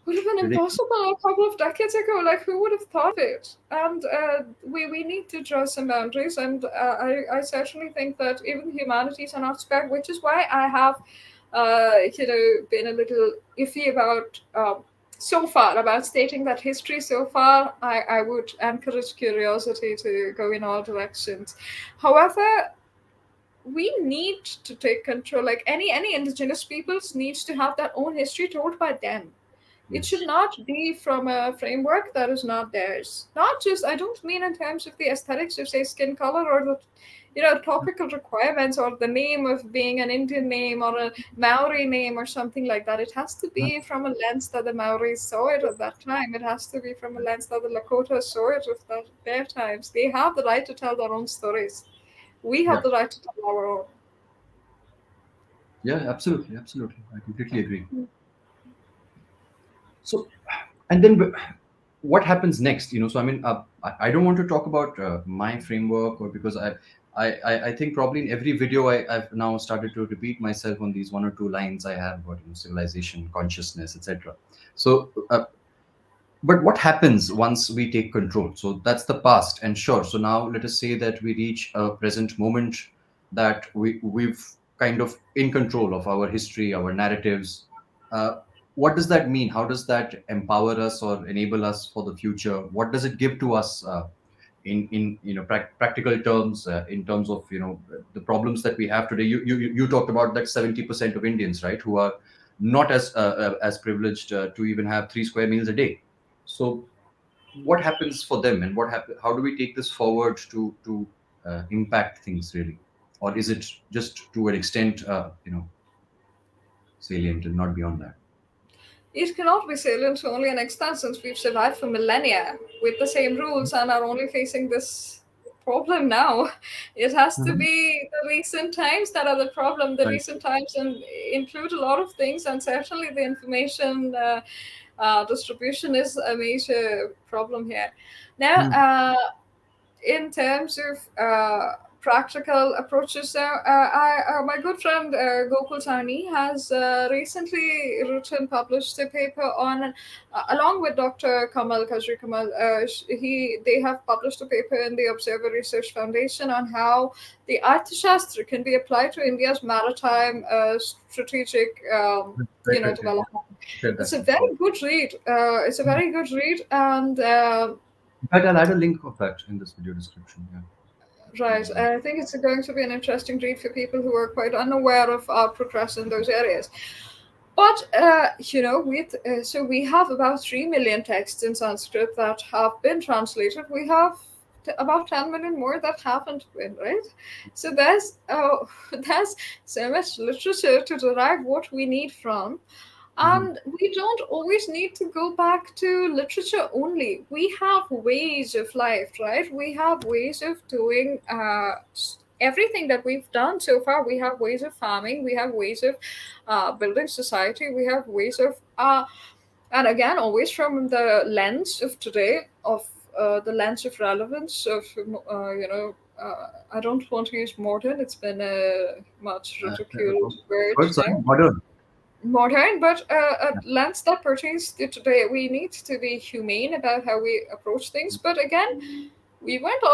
[SPEAKER 2] would have been impossible a couple of decades ago. Like, who would have thought of it? And we need to draw some boundaries. And I certainly think that even humanities are not spared, which is why I have, been a little iffy about so far about stating that history. So far, I would encourage curiosity to go in all directions. However, we need to take control. Like any indigenous peoples needs to have their own history told by them. It should not be from a framework that is not theirs. Not just, I don't mean in terms of the aesthetics of, say, skin color or the, topical requirements or the name of being an Indian name or a Maori name or something like that. It has to be from a lens that the Maoris saw it at that time. It has to be from a lens that the Lakota saw it at their times. They have the right to tell their own stories. We have the right to tell our own.
[SPEAKER 3] Yeah, absolutely. I completely agree. So, and then what happens next? So I mean, I don't want to talk about my framework, or because I think probably in every video I've now started to repeat myself on these one or two lines I have about civilization, consciousness, etc. So, but what happens once we take control? So that's the past, and sure. So now let us say that we reach a present moment, that we've kind of in control of our history, our narratives. What does that mean? How does that empower us or enable us for the future? What does it give to us in practical terms, in terms of the problems that we have today? You talked about that 70% of Indians, right, who are not as privileged to even have 3 square meals a day. So what happens for them, and how do we take this forward to impact things really? Or is it just to an extent salient and not beyond that?
[SPEAKER 2] it cannot be salient to only an extent, since we've survived for millennia with the same rules and are only facing this problem now. It has to
[SPEAKER 3] Mhm.
[SPEAKER 2] be the recent times that are the problem. The
[SPEAKER 3] Right.
[SPEAKER 2] recent times include a lot of things, and certainly the information distribution is a major problem here. Now,
[SPEAKER 3] Hmm.
[SPEAKER 2] in terms of practical approaches, my good friend Gokul Sani has recently published a paper on, along with Dr. Kamal Kajri Kamal, they have published a paper in the Observer Research Foundation on how the Arthashastra can be applied to India's maritime strategic,
[SPEAKER 3] Right, right, right. Yeah.
[SPEAKER 2] development.
[SPEAKER 3] Shared
[SPEAKER 2] It's
[SPEAKER 3] that.
[SPEAKER 2] a very good read. It's a very good read, and
[SPEAKER 3] In fact, I'll add a link of that in this video description. Yeah.
[SPEAKER 2] right. I think it's going to be an interesting read for people who are quite unaware of our progress in those areas. But with so we have about 3 million texts in Sanskrit that have been translated. We have about 10 million more that haven't been, right? So there's so much literature to derive what we need from.
[SPEAKER 3] Mhm.
[SPEAKER 2] And we don't always need to go back to literature only. We have ways of life, right? We have ways of doing everything that we've done so far. We have ways of farming. We have ways of building society. We have ways of, and again, always from the lens of today, of the lens of relevance, of, I don't want to use modern. It's been a much ridiculed word
[SPEAKER 3] Good, sorry,
[SPEAKER 2] now,
[SPEAKER 3] modern.
[SPEAKER 2] modern, but a
[SPEAKER 3] Yeah.
[SPEAKER 2] lens that pertains to today. We need to be humane about how we approach things. But again, we weren't,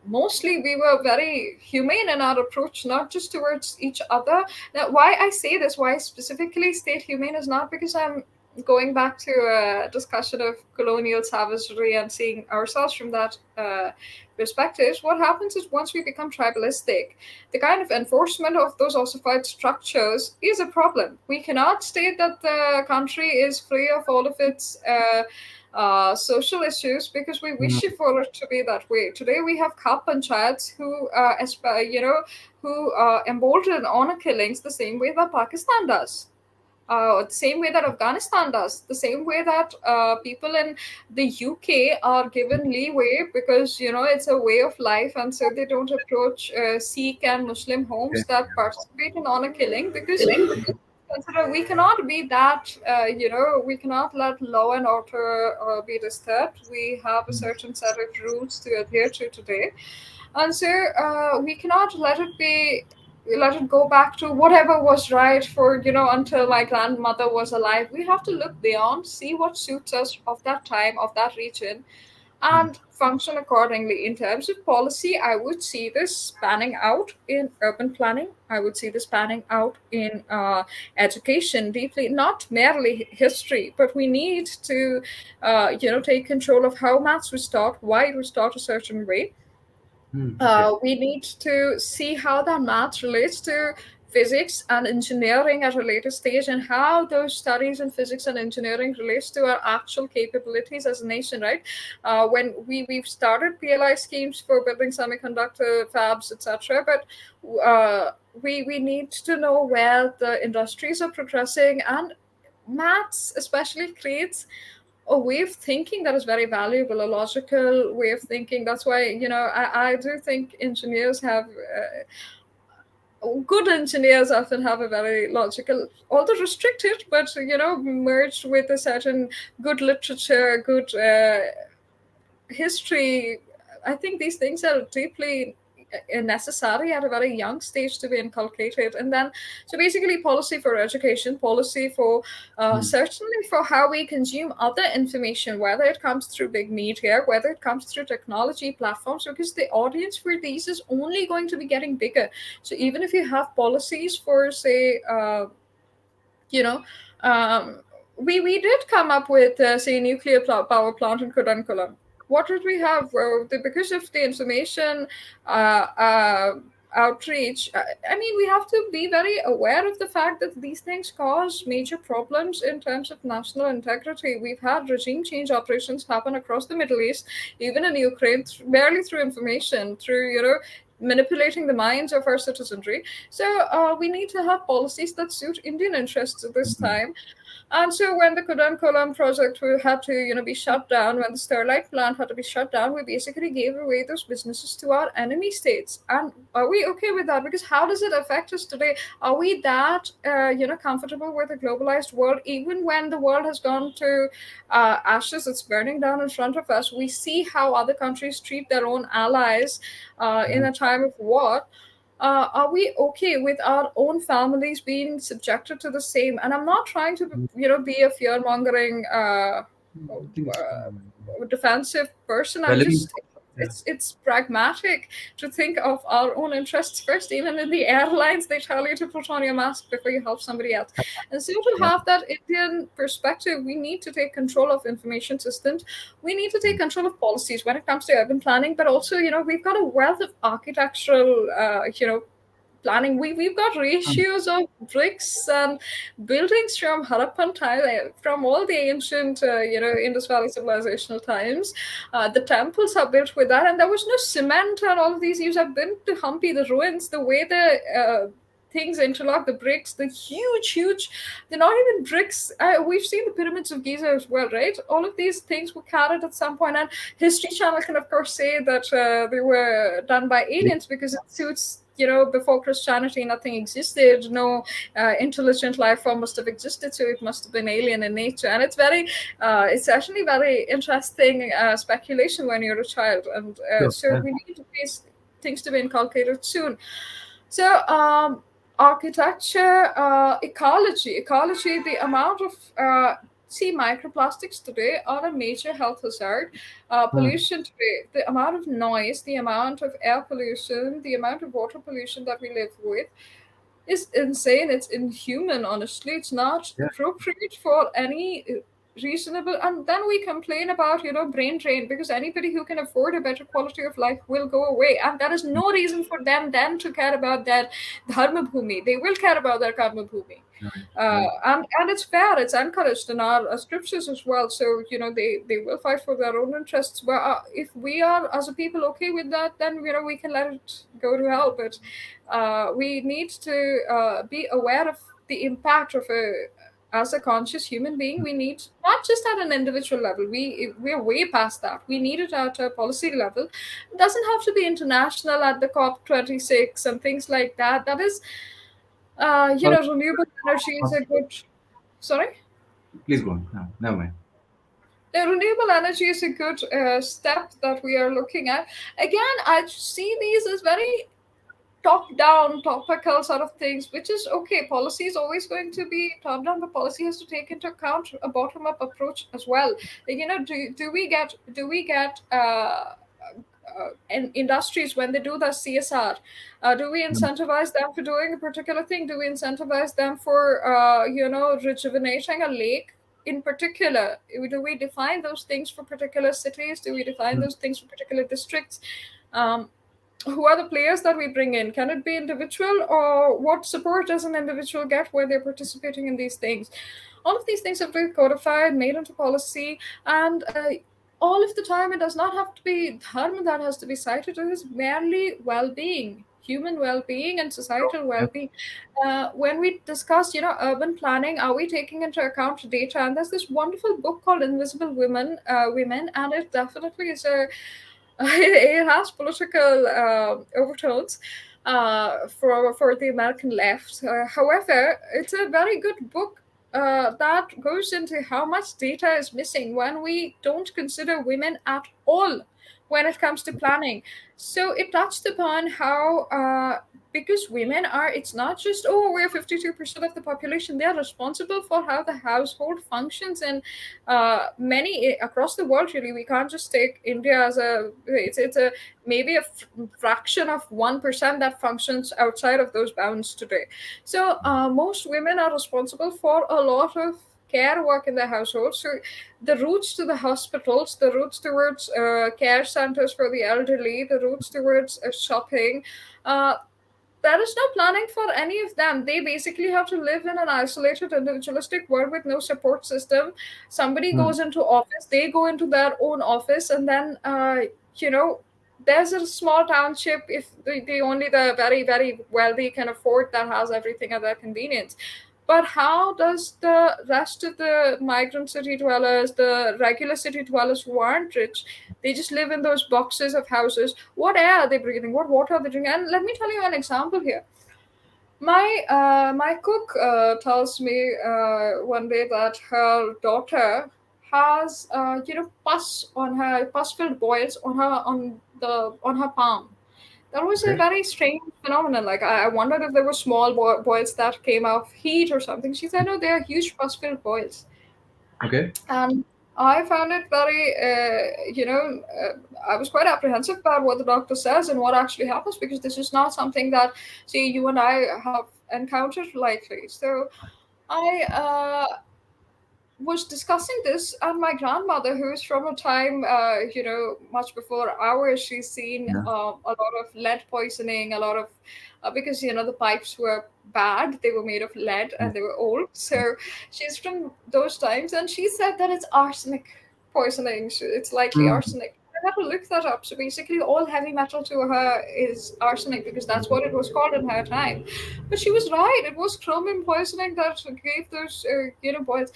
[SPEAKER 2] mostly we were very humane in our approach, not just towards each other. Now, why I say this, why I specifically state humane, is not because I'm going back to a discussion of colonial savagery and seeing ourselves from that perspective. What happens is once we become tribalistic, the kind of enforcement of those ossified structures is a problem. We cannot state that the country is free of all of its social issues because we wish
[SPEAKER 3] Mhm.
[SPEAKER 2] it for it to be that way. Today we have Khap panchayats who, who embolden honor killings the same way that Pakistan does. The same way that Afghanistan does, the same way that people in the UK are given leeway because it's a way of life, and so they don't approach Sikh and Muslim
[SPEAKER 3] Okay.
[SPEAKER 2] homes that participate in honor killing because consider we cannot be that we cannot let law and order be disturbed. We have a certain set of rules to adhere to today, and so we cannot let it go back to whatever was right for until my grandmother was alive. We have to look beyond, see what suits us of that time, of that region,
[SPEAKER 3] Hmm.
[SPEAKER 2] and function accordingly. In terms of policy, I would see this panning out in urban planning. I would see this panning out in education deeply, not merely history, but we need to take control of how maths was taught, why it was taught a certain way.
[SPEAKER 3] Okay.
[SPEAKER 2] We need to see how that math relates to physics and engineering at a later stage, and how those studies in physics and engineering relates to our actual capabilities as a nation, right? When we've started PLI schemes for building semiconductor fabs, etc., but we need to know where the industries are progressing, and maths especially creates a way of thinking that is very valuable, a logical way of thinking. That's why, I do think engineers have, good engineers often have a very logical, although restricted, but, merged with a certain good literature, good history. I think these things are deeply necessary at a very young stage to be inculcated. And then, so basically, policy for education, policy for
[SPEAKER 3] Hmm.
[SPEAKER 2] certainly for how we consume other information, whether it comes through big media, whether it comes through technology platforms, because the audience for these is only going to be getting bigger. So even if you have policies for, say, you know, um, we did come up with, say, nuclear power plant in Kudankulam. What did we have? Because of the information outreach, I mean, we have to be very aware of the fact that these things cause major problems in terms of national integrity. We've had regime change operations happen across the Middle East, even in Ukraine, barely through information, through, manipulating the minds of our citizenry. So we need to have policies that suit Indian interests at this time. And so when the Kudankulam project had to, be shut down, when the Sterlite plant had to be shut down, we basically gave away those businesses to our enemy states. And are we okay with that? Because how does it affect us today? Are we that, comfortable with a globalized world? Even when the world has gone to ashes, it's burning down in front of us. We see how other countries treat their own allies in a time of war. Are we okay with our own families being subjected to the same? And I'm not trying to, be a fear mongering,
[SPEAKER 3] I think it's
[SPEAKER 2] defensive person. I'm
[SPEAKER 3] relevant.
[SPEAKER 2] just,
[SPEAKER 3] Yeah.
[SPEAKER 2] it's pragmatic to think of our own interests first. Even in the airlines, they tell you to put on your mask before you help somebody else. And so to
[SPEAKER 3] Yeah.
[SPEAKER 2] have that Indian perspective, we need to take control of information systems. We need to take control of policies when it comes to urban planning, but also, we've got a wealth of architectural, planning. We've got ratios of bricks and buildings from Harappan time, from all the ancient, Indus Valley civilizational times. The temples are built with that, and there was no cement and all of these use. I've been to Hampi, the ruins, the way the things interlock, the bricks, the huge, they're not even bricks. We've seen the pyramids of Giza as well, right? All of these things were carried at some point, and History Channel can of course say that they were done by aliens because it suits, before Christianity, nothing existed. No intelligent life form must have existed, so it must have been alien in nature. And it's actually very interesting speculation when you're a child. And
[SPEAKER 3] Sure.
[SPEAKER 2] so
[SPEAKER 3] Yeah.
[SPEAKER 2] we need these things to be inculcated soon. So, architecture, ecology, the amount of microplastics today are a major health hazard. Pollution today, the amount of noise, the amount of air pollution, the amount of water pollution that we live with is insane. It's inhuman, honestly. It's not
[SPEAKER 3] Yeah.
[SPEAKER 2] appropriate for any reasonable. And then we complain about, brain drain, because anybody who can afford a better quality of life will go away. And there is no reason for them then to care about their dharma bhumi. They will care about their karma bhumi.
[SPEAKER 3] Right.
[SPEAKER 2] And it's fair, it's encouraged in our scriptures as well. So, they will fight for their own interests. But if we are, as a people, okay with that, then, we can let it go to hell. But we need to be aware of the impact of as a conscious human being. We need, not just at an individual level, we're way past that. We need it at a policy level. It doesn't have to be international at the COP26 and things like that. That is, renewable energy is a good. Sorry.
[SPEAKER 3] Please go on. No, never mind.
[SPEAKER 2] Renewable energy is a good step that we are looking at. Again, I see these as very top-down, topical sort of things, which is okay. Policy is always going to be top-down, but policy has to take into account a bottom-up approach as well. Do we get in industries, when they do the CSR, do we incentivize them for doing a particular thing? Do we incentivize them for rejuvenating a lake in particular? Do we define those things for particular cities? Do we define those things for particular districts? Who are the players that we bring in? Can it be individual, or what support does an individual get where they're participating in these things? All of these things have been codified, made into policy, and all of the time it does not have to be dharma that has to be cited. It is merely well-being, human well-being and societal well-being. When we discuss, urban planning, are we taking into account data? And there's this wonderful book called Invisible Women, and it definitely is it has political overtones for the American left. However, it's a very good book that goes into how much data is missing when we don't consider women at all when it comes to planning. So it touched upon how because women are, it's not just, oh, we're 52% of the population. They are responsible for how the household functions in many across the world. Really, we can't just take India as it's a maybe a fraction of 1% that functions outside of those bounds today. So most women are responsible for a lot of care work in the household. So the routes to the hospitals, the routes towards care centers for the elderly, the routes towards shopping, there is no planning for any of them. They basically have to live in an isolated, individualistic world with no support system. Somebody goes into office, they go into their own office, and then there's a small township, if only the very, very wealthy can afford, that has everything at their convenience. But how does the rest of the migrant city dwellers, the regular city dwellers who aren't rich, they just live in those boxes of houses? What air are they breathing? What water are they drinking? And let me tell you an example here. My cook tells me one day that her daughter has pus filled boils on her palm. That was a
[SPEAKER 3] Okay.
[SPEAKER 2] very strange phenomenon. Like I wondered if there were small boils that came out of heat or something. She said no, they are huge pus filled boils.
[SPEAKER 3] Okay.
[SPEAKER 2] And I found it very, I was quite apprehensive about what the doctor says and what actually happens, because this is not something that, see, you and I have encountered likely. So I was discussing this, and my grandmother, who is from a time, much before ours, she's seen
[SPEAKER 3] Yeah.
[SPEAKER 2] a lot of lead poisoning, a lot of, because, the pipes were bad, they were made of lead
[SPEAKER 3] Yeah.
[SPEAKER 2] and they were old. So she's from those times, and she said that it's arsenic poisoning. So it's likely
[SPEAKER 3] Mm.
[SPEAKER 2] arsenic. I had to look that up. So basically, all heavy metal to her is arsenic, because that's what it was called in her time. But she was right. It was chromium poisoning that gave those, boils.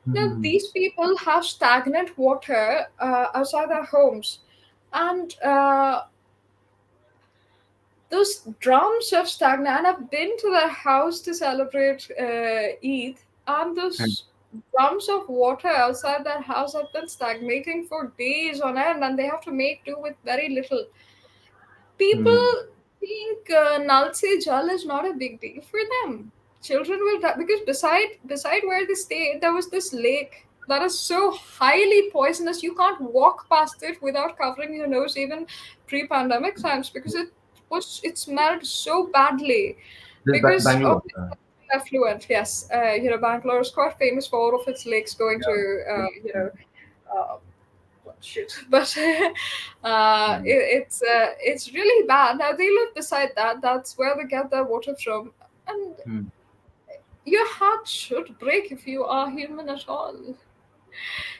[SPEAKER 2] Now,
[SPEAKER 3] Mm.
[SPEAKER 2] these people have stagnant water outside their homes, and those drums of stagnant. And I've been to their house to celebrate Eid, and
[SPEAKER 3] And,
[SPEAKER 2] those drums of water outside their house have been stagnating for days on end, and they have to make do with very little.
[SPEAKER 3] mm.
[SPEAKER 2] People think Nal Se Jal is not a big deal for them. Children will die because beside where they stay, there was this lake that is so highly poisonous. You can't walk past it without covering your nose, even pre-pandemic times, because it smelled so badly
[SPEAKER 3] This
[SPEAKER 2] because of
[SPEAKER 3] Bangalore.
[SPEAKER 2] the effluent. Yes, Bangalore is quite famous for all of its lakes going
[SPEAKER 3] Yeah.
[SPEAKER 2] to
[SPEAKER 3] Yeah.
[SPEAKER 2] uh, well, shit. But
[SPEAKER 3] Mm.
[SPEAKER 2] it's really bad. Now they live beside that. That's where they get their water from, and
[SPEAKER 3] Mm.
[SPEAKER 2] your heart should break if you are human at all.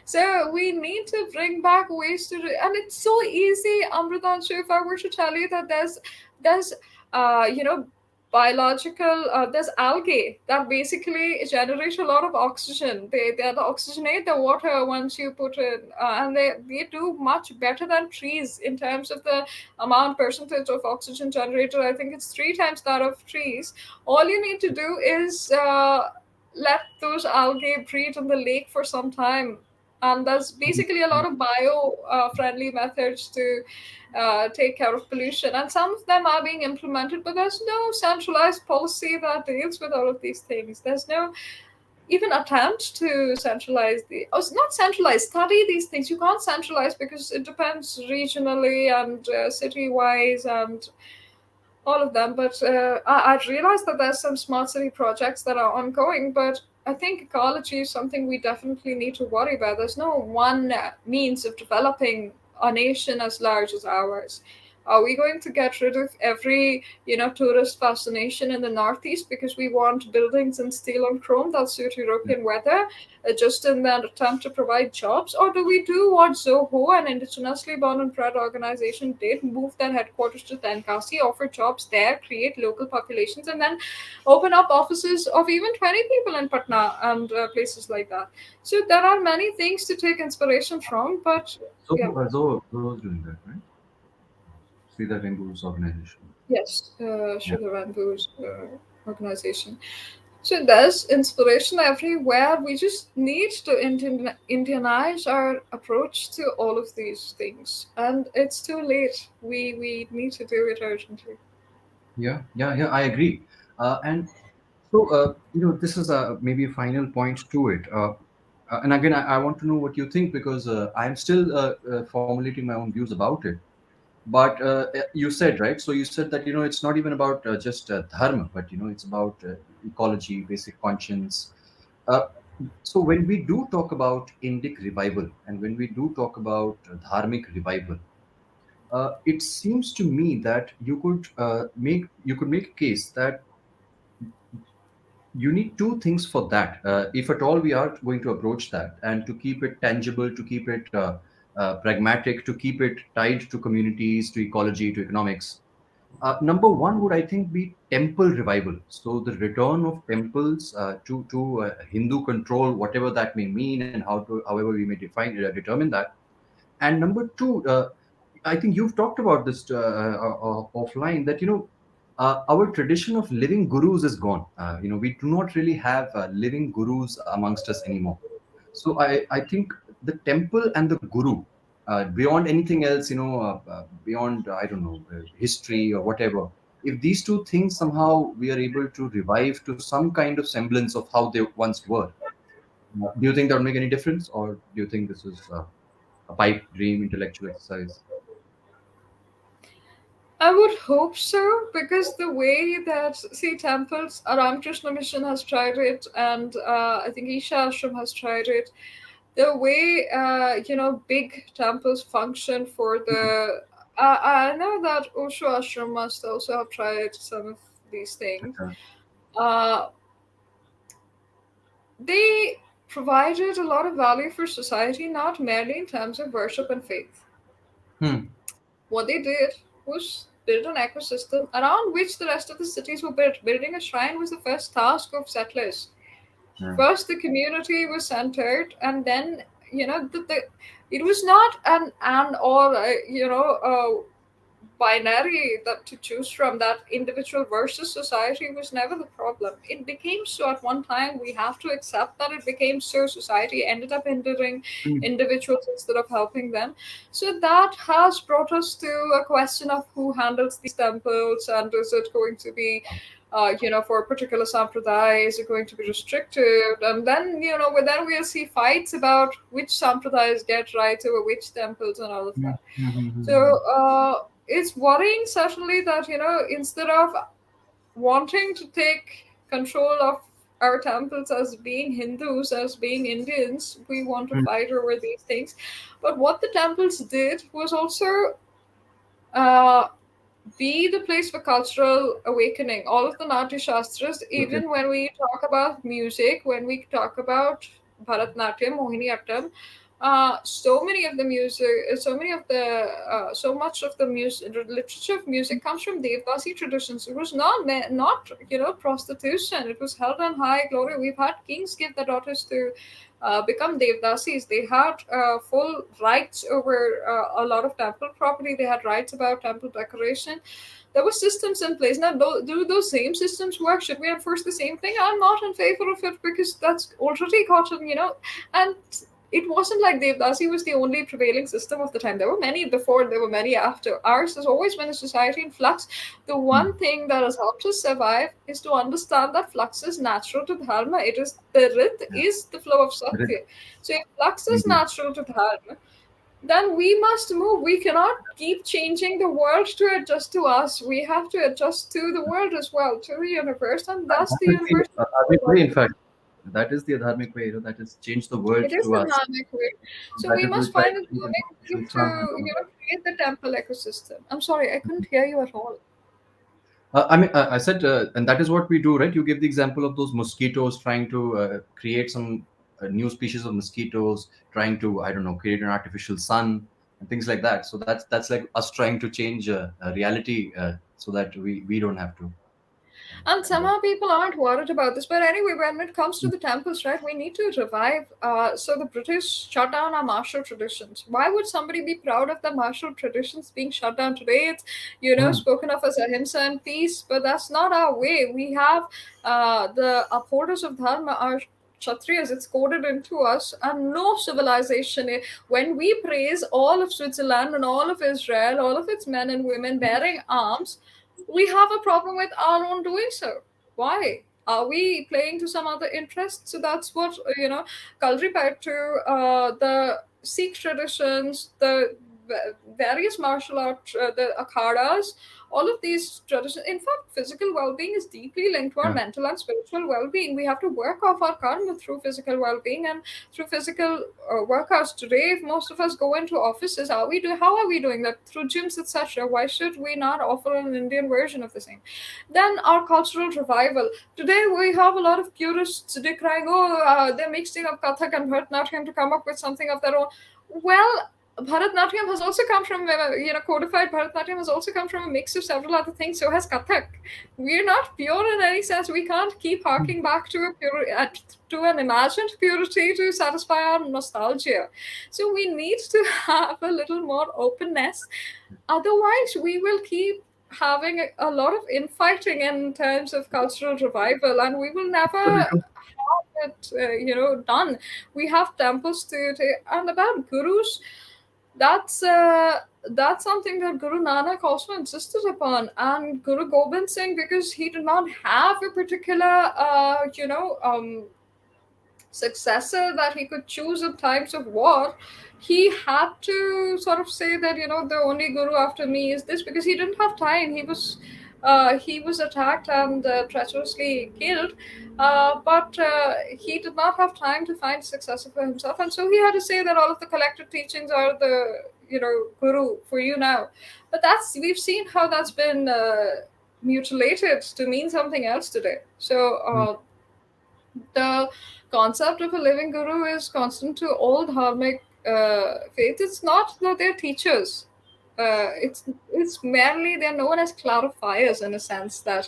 [SPEAKER 2] So we need to bring back ways to, and it's so easy, Amritanshu. If I were to tell you that there's uh, you know biological, there's algae that basically generate a lot of oxygen. They oxygenate the water once you put it, and they do much better than trees in terms of the amount percentage of oxygen generated. I think it's three times that of trees. All you need to do is let those algae breed in the lake for some time, and there's basically a lot of bio friendly methods to take care of pollution, and some of them are being implemented, but there's no centralized policy that deals with all of these things. There's no even attempt to centralize not centralize, study these things. You can't centralize because it depends regionally and city wise and all of them. But I've realized that there's some smart city projects that are ongoing, but I think ecology is something we definitely need to worry about. There's no one means of developing a nation as large as ours. Are we going to get rid of every, tourist fascination in the Northeast because we want buildings in steel and chrome that suit European weather, just in an attempt to provide jobs? Or do we do what Zoho, an indigenously born and bred organization, did, move their headquarters to Tenkasi, offer jobs there, create local populations, and then open up offices of even 20 people in Patna and places like that? So there are many things to take inspiration from, but
[SPEAKER 3] So,
[SPEAKER 2] yeah.
[SPEAKER 3] Zo was doing that, right? See that Ringu's organization.
[SPEAKER 2] Yes,
[SPEAKER 3] Yeah.
[SPEAKER 2] Sugar Bamboo's organization. So there's inspiration everywhere. We just need to Indianize our approach to all of these things, and it's too late. We need to do it urgently.
[SPEAKER 3] Yeah. Yeah. Yeah. I agree. And so, this is maybe a final point to it. And again, I want to know what you think, because I'm still formulating my own views about it. But you said, right? So you said that it's not even about just dharma, but it's about ecology, basic conscience. Uh, so when we do talk about Indic revival, and when we do talk about dharmic revival, it seems to me that you could make a case that you need two things for that, if at all we are going to approach that, and to keep it tangible, to keep it pragmatic, to keep it tied to communities, to ecology, to economics. Number one would, I think, be temple revival. So the return of temples to Hindu control, whatever that may mean, and however we may determine that. And number two, I think you've talked about this offline, that our tradition of living gurus is gone. We do not really have living gurus amongst us anymore. So I think the temple and the guru, beyond anything else, beyond, I don't know, history or whatever, if these two things somehow we are able to revive to some kind of semblance of how they once were, do you think that will make any difference, or do you think this is a pipe dream intellectual exercise?
[SPEAKER 2] I would hope so, because the way that, see, temples, Ramakrishna Mission has tried it, and I think Isha Ashram has tried it. The way big temples function for the, I know that Osho Ashram must also have tried some of these things.
[SPEAKER 3] Okay.
[SPEAKER 2] Uh, they provided a lot of value for society, not merely in terms of worship and faith.
[SPEAKER 3] Hmm.
[SPEAKER 2] What they did was build an ecosystem around which the rest of the cities were built. Building a shrine was the first task of settlers.
[SPEAKER 3] Yeah.
[SPEAKER 2] First, the community was centered, and then it was not an or binary that to choose from, that individual versus society was never the problem. It became so at one time. We have to accept that it became so. Society ended up hindering
[SPEAKER 3] Hmm.
[SPEAKER 2] individuals instead of helping them. So that has brought us to a question of who handles these temples, and is it going to be for a particular sampradaya, is it going to be restricted? And then, then we'll see fights about which sampradayas get rights over which temples and all of
[SPEAKER 3] Hmm.
[SPEAKER 2] that.
[SPEAKER 3] Hmm. Hmm. Hmm. Hmm.
[SPEAKER 2] So it's worrying, certainly, that, instead of wanting to take control of our temples as being Hindus, as being Indians, we want to
[SPEAKER 3] Hmm.
[SPEAKER 2] fight over these things. But what the temples did was also uh, be the place for cultural awakening. All of the Natya Shastras,
[SPEAKER 3] Okay.
[SPEAKER 2] even when we talk about music, when we talk about Bharatnatyam, Mohiniyattam, so many of the music, so much of the music, literature of music comes from Devdasi traditions. It was not prostitution. It was held on high glory. We've had kings give their daughters to become Devdasis. They had full rights over a lot of temple property. They had rights about temple decoration. There were systems in place. Now, do those same systems work? Should we enforce the same thing? I'm not in favor of it, because that's already gotten, and it wasn't like Devdasi was the only prevailing system of the time. There were many before, there were many after. Ours has always been a society in flux. The
[SPEAKER 3] Hmm.
[SPEAKER 2] one thing that has helped us survive is to understand that flux is natural to Dharma. It is the Rit
[SPEAKER 3] Yeah.
[SPEAKER 2] is the flow of
[SPEAKER 3] It is.
[SPEAKER 2] Satya. So if flux is
[SPEAKER 3] Indeed.
[SPEAKER 2] natural to Dharma, then we must move. We cannot keep changing the world to adjust to us. We have to adjust to the world as well, to the universe, and that's
[SPEAKER 3] That
[SPEAKER 2] the
[SPEAKER 3] would be
[SPEAKER 2] universe.
[SPEAKER 3] a dharmic way, in fact. That is the dharmic way, that is change the world
[SPEAKER 2] It is
[SPEAKER 3] to
[SPEAKER 2] the
[SPEAKER 3] us.
[SPEAKER 2] dynamic way. So
[SPEAKER 3] That
[SPEAKER 2] we
[SPEAKER 3] is
[SPEAKER 2] must
[SPEAKER 3] we'll try
[SPEAKER 2] find a
[SPEAKER 3] to do, and
[SPEAKER 2] dynamic
[SPEAKER 3] we
[SPEAKER 2] way
[SPEAKER 3] should
[SPEAKER 2] to,
[SPEAKER 3] start working on that.
[SPEAKER 2] create the temple ecosystem. I'm sorry, I couldn't hear you at all.
[SPEAKER 3] I mean, I said, and that is what we do, right? You give the example of those mosquitoes trying to create some new species of mosquitoes, trying to, I don't know, create an artificial sun and things like that. So that's like us trying to change reality so that we don't have to
[SPEAKER 2] And
[SPEAKER 3] kind of.
[SPEAKER 2] somehow people aren't worried about this. But anyway, when it comes to the temples, right, we need to revive. So the British shut down our martial traditions. Why would somebody be proud of the martial traditions being shut down today? It's,
[SPEAKER 3] Hmm.
[SPEAKER 2] spoken of as ahimsa and peace, but that's not our way. We have the upholders of Dharma are Kshatriyas, it's coded into us, and no civilization. When we praise all of Switzerland and all of Israel, all of its men and women bearing arms, we have a problem with our own doing so. Why? Are we playing to some other interest? So that's what, Kalripet to the Sikh traditions, the various martial art, the akhadas, all of these traditions. In fact, physical well-being is deeply linked to our
[SPEAKER 3] Yeah.
[SPEAKER 2] mental and spiritual well-being. We have to work off our karma through physical well-being and through physical workouts. Today, if most of us go into offices, how are we doing that? Through gyms, etc. Why should we not offer an Indian version of the same? Then our cultural revival. Today, we have a lot of purists decrying, they're mixing up Kathak and Bharatanatyam to come up with something of their own. Well, Bharatnatyam has also come from, codified Bharatnatyam has also come from a mix of several other things. So has Kathak. We're not pure in any sense. We can't keep harking back to to an imagined purity to satisfy our nostalgia. So we need to have a little more openness. Otherwise, we will keep having a lot of infighting in terms of cultural revival, and we will never
[SPEAKER 3] Very true.
[SPEAKER 2] have it, done. We have temples and about gurus. That's uh, that's something that Guru Nanak also insisted upon, and Guru Gobind Singh, because he did not have a particular, successor that he could choose in times of war. He had to sort of say that, the only guru after me is this, because he didn't have time. He was attacked and treacherously killed, but he did not have time to find a successor for himself, and so he had to say that all of the collected teachings are the, guru for you now. But we've seen how that's been mutilated to mean something else today. So the concept of a living guru is constant to all dharmic faiths. It's not that they're teachers. It's merely they're known as clarifiers, in a sense that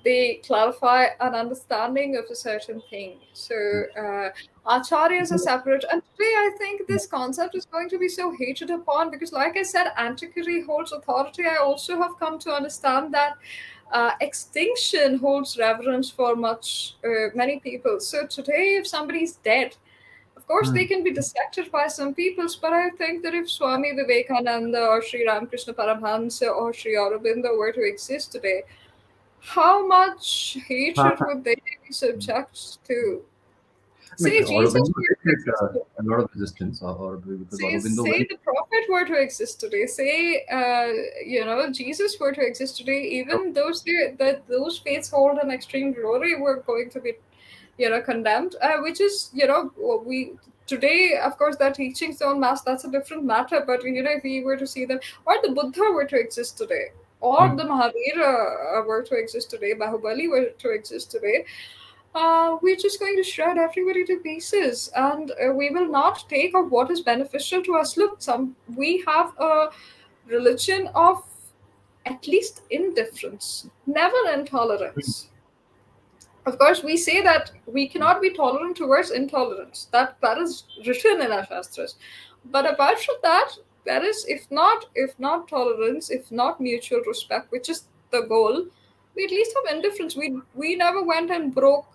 [SPEAKER 2] they clarify an understanding of a certain thing. So acharyas are separate, and today I think this concept is going to be so hated upon because, like I said, antiquity holds authority. I also have come to understand that extinction holds reverence for many people. So today, if somebody's dead, of course, they can be dissected by some peoples, but I think that if Swami Vivekananda or Sri Ramakrishna Paramahansa or Sri Aurobindo were to exist today, how much hatred
[SPEAKER 3] I
[SPEAKER 2] would they be subject to?
[SPEAKER 3] mean,
[SPEAKER 2] Say Jesus
[SPEAKER 3] Aurobindo
[SPEAKER 2] were to
[SPEAKER 3] did get
[SPEAKER 2] exist today.
[SPEAKER 3] a lot of resistance, or because
[SPEAKER 2] Say,
[SPEAKER 3] Aurobindo
[SPEAKER 2] say
[SPEAKER 3] went.
[SPEAKER 2] the prophet were to exist today. Say, Jesus were to exist today. Even those faiths hold an extreme glory were going to be, condemned. Which is, we today, of course, their teachings don't mass. That's a different matter. But if we were to see them, or the Buddha were to exist today, or the Mahavira were to exist today, Bahubali were to exist today, we're just going to shred everybody to pieces, and we will not take of what is beneficial to us. Look, we have a religion of at least indifference, never intolerance. Of course, we say that we cannot be tolerant towards intolerance. That is written in our shastras. But apart from that, there is, if not tolerance, if not mutual respect, which is the goal, we at least have indifference. We never went and broke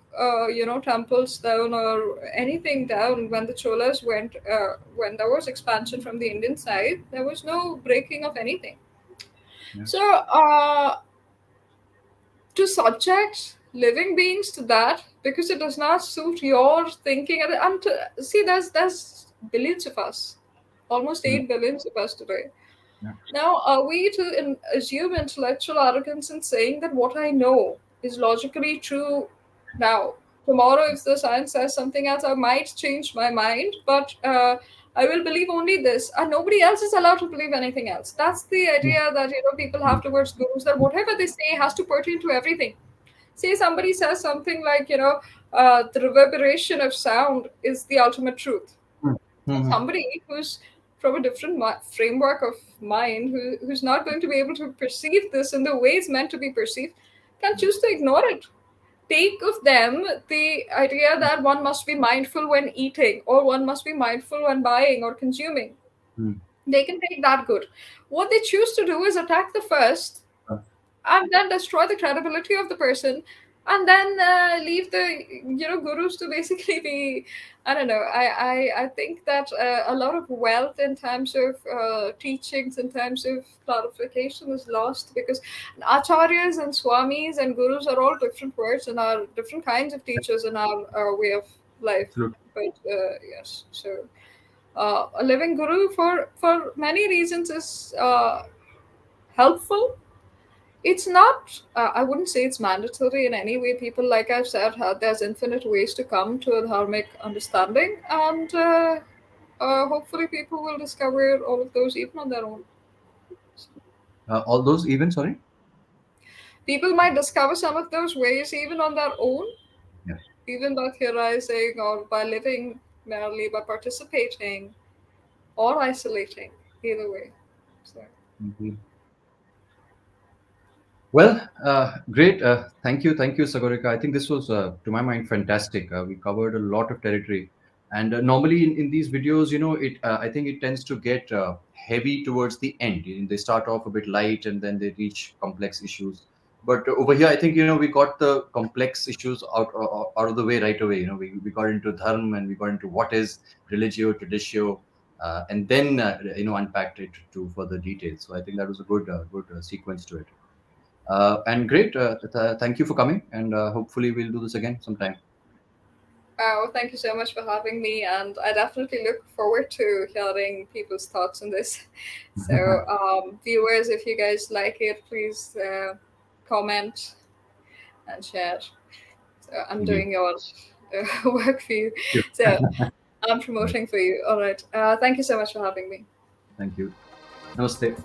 [SPEAKER 2] temples down or anything down when the Cholas went, when there was expansion from the Indian side. There was no breaking of anything.
[SPEAKER 3] Yeah.
[SPEAKER 2] So to subject living beings to that because it does not suit your thinking, and see, there's billions of us, almost
[SPEAKER 3] Mm.
[SPEAKER 2] 8 billions of us today.
[SPEAKER 3] Yeah.
[SPEAKER 2] Now, are we to assume intellectual arrogance in saying that what I know is logically true now? Tomorrow, if the science says something else, I might change my mind, but I will believe only this, and nobody else is allowed to believe anything else. That's the idea that people have towards gurus, that whatever they say has to pertain to everything. Say somebody says something like, the reverberation of sound is the ultimate truth.
[SPEAKER 3] Mm. Mhm.
[SPEAKER 2] Somebody who's from a different framework of mind, who's not going to be able to perceive this in the way it's meant to be perceived, can choose to ignore it. Take of them the idea that one must be mindful when eating, or one must be mindful when buying or consuming.
[SPEAKER 3] Mm.
[SPEAKER 2] They can take that good. What they choose to do is attack the first
[SPEAKER 3] Uh,
[SPEAKER 2] and then destroy the credibility of the person, and then leave the gurus to basically be, I don't know. I think that a lot of wealth in terms of teachings, in terms of clarification, is lost because acharyas and swamis and gurus are all different words and are different kinds of teachers in our way of life.
[SPEAKER 3] Absolutely.
[SPEAKER 2] But yes, so a living guru for many reasons is helpful. It's not, I wouldn't say it's mandatory in any way. People, like I've said, there's infinite ways to come to a dharmic understanding, and hopefully people will discover all of those even on their own.
[SPEAKER 3] all those events, sorry.
[SPEAKER 2] People might discover some of those ways even on their own,
[SPEAKER 3] Yeah.
[SPEAKER 2] even by theorizing or by living merely by participating. or isolating, either way. So.
[SPEAKER 3] Indeed. Well, great. Thank you, Sagorika. I think this was, to my mind, fantastic. We covered a lot of territory, and normally in these videos, it. I think it tends to get heavy towards the end. They start off a bit light, and then they reach complex issues. But over here, I think we got the complex issues out of the way right away. We got into dharma, and we got into what is religio, traditio, and then unpacked it to further details. So I think that was a good sequence to it. And great. Thank you for coming, and hopefully we'll do this again sometime.
[SPEAKER 2] Well, thank you so much for having me, and I definitely look forward to hearing people's thoughts on this. So, viewers, if you guys like it, please comment and share. So I'm
[SPEAKER 3] Indeed.
[SPEAKER 2] doing your work for you.
[SPEAKER 3] Sure.
[SPEAKER 2] So I'm
[SPEAKER 3] Right.
[SPEAKER 2] promoting for you. All right. Thank you so much for having me.
[SPEAKER 3] Thank you. Namaste.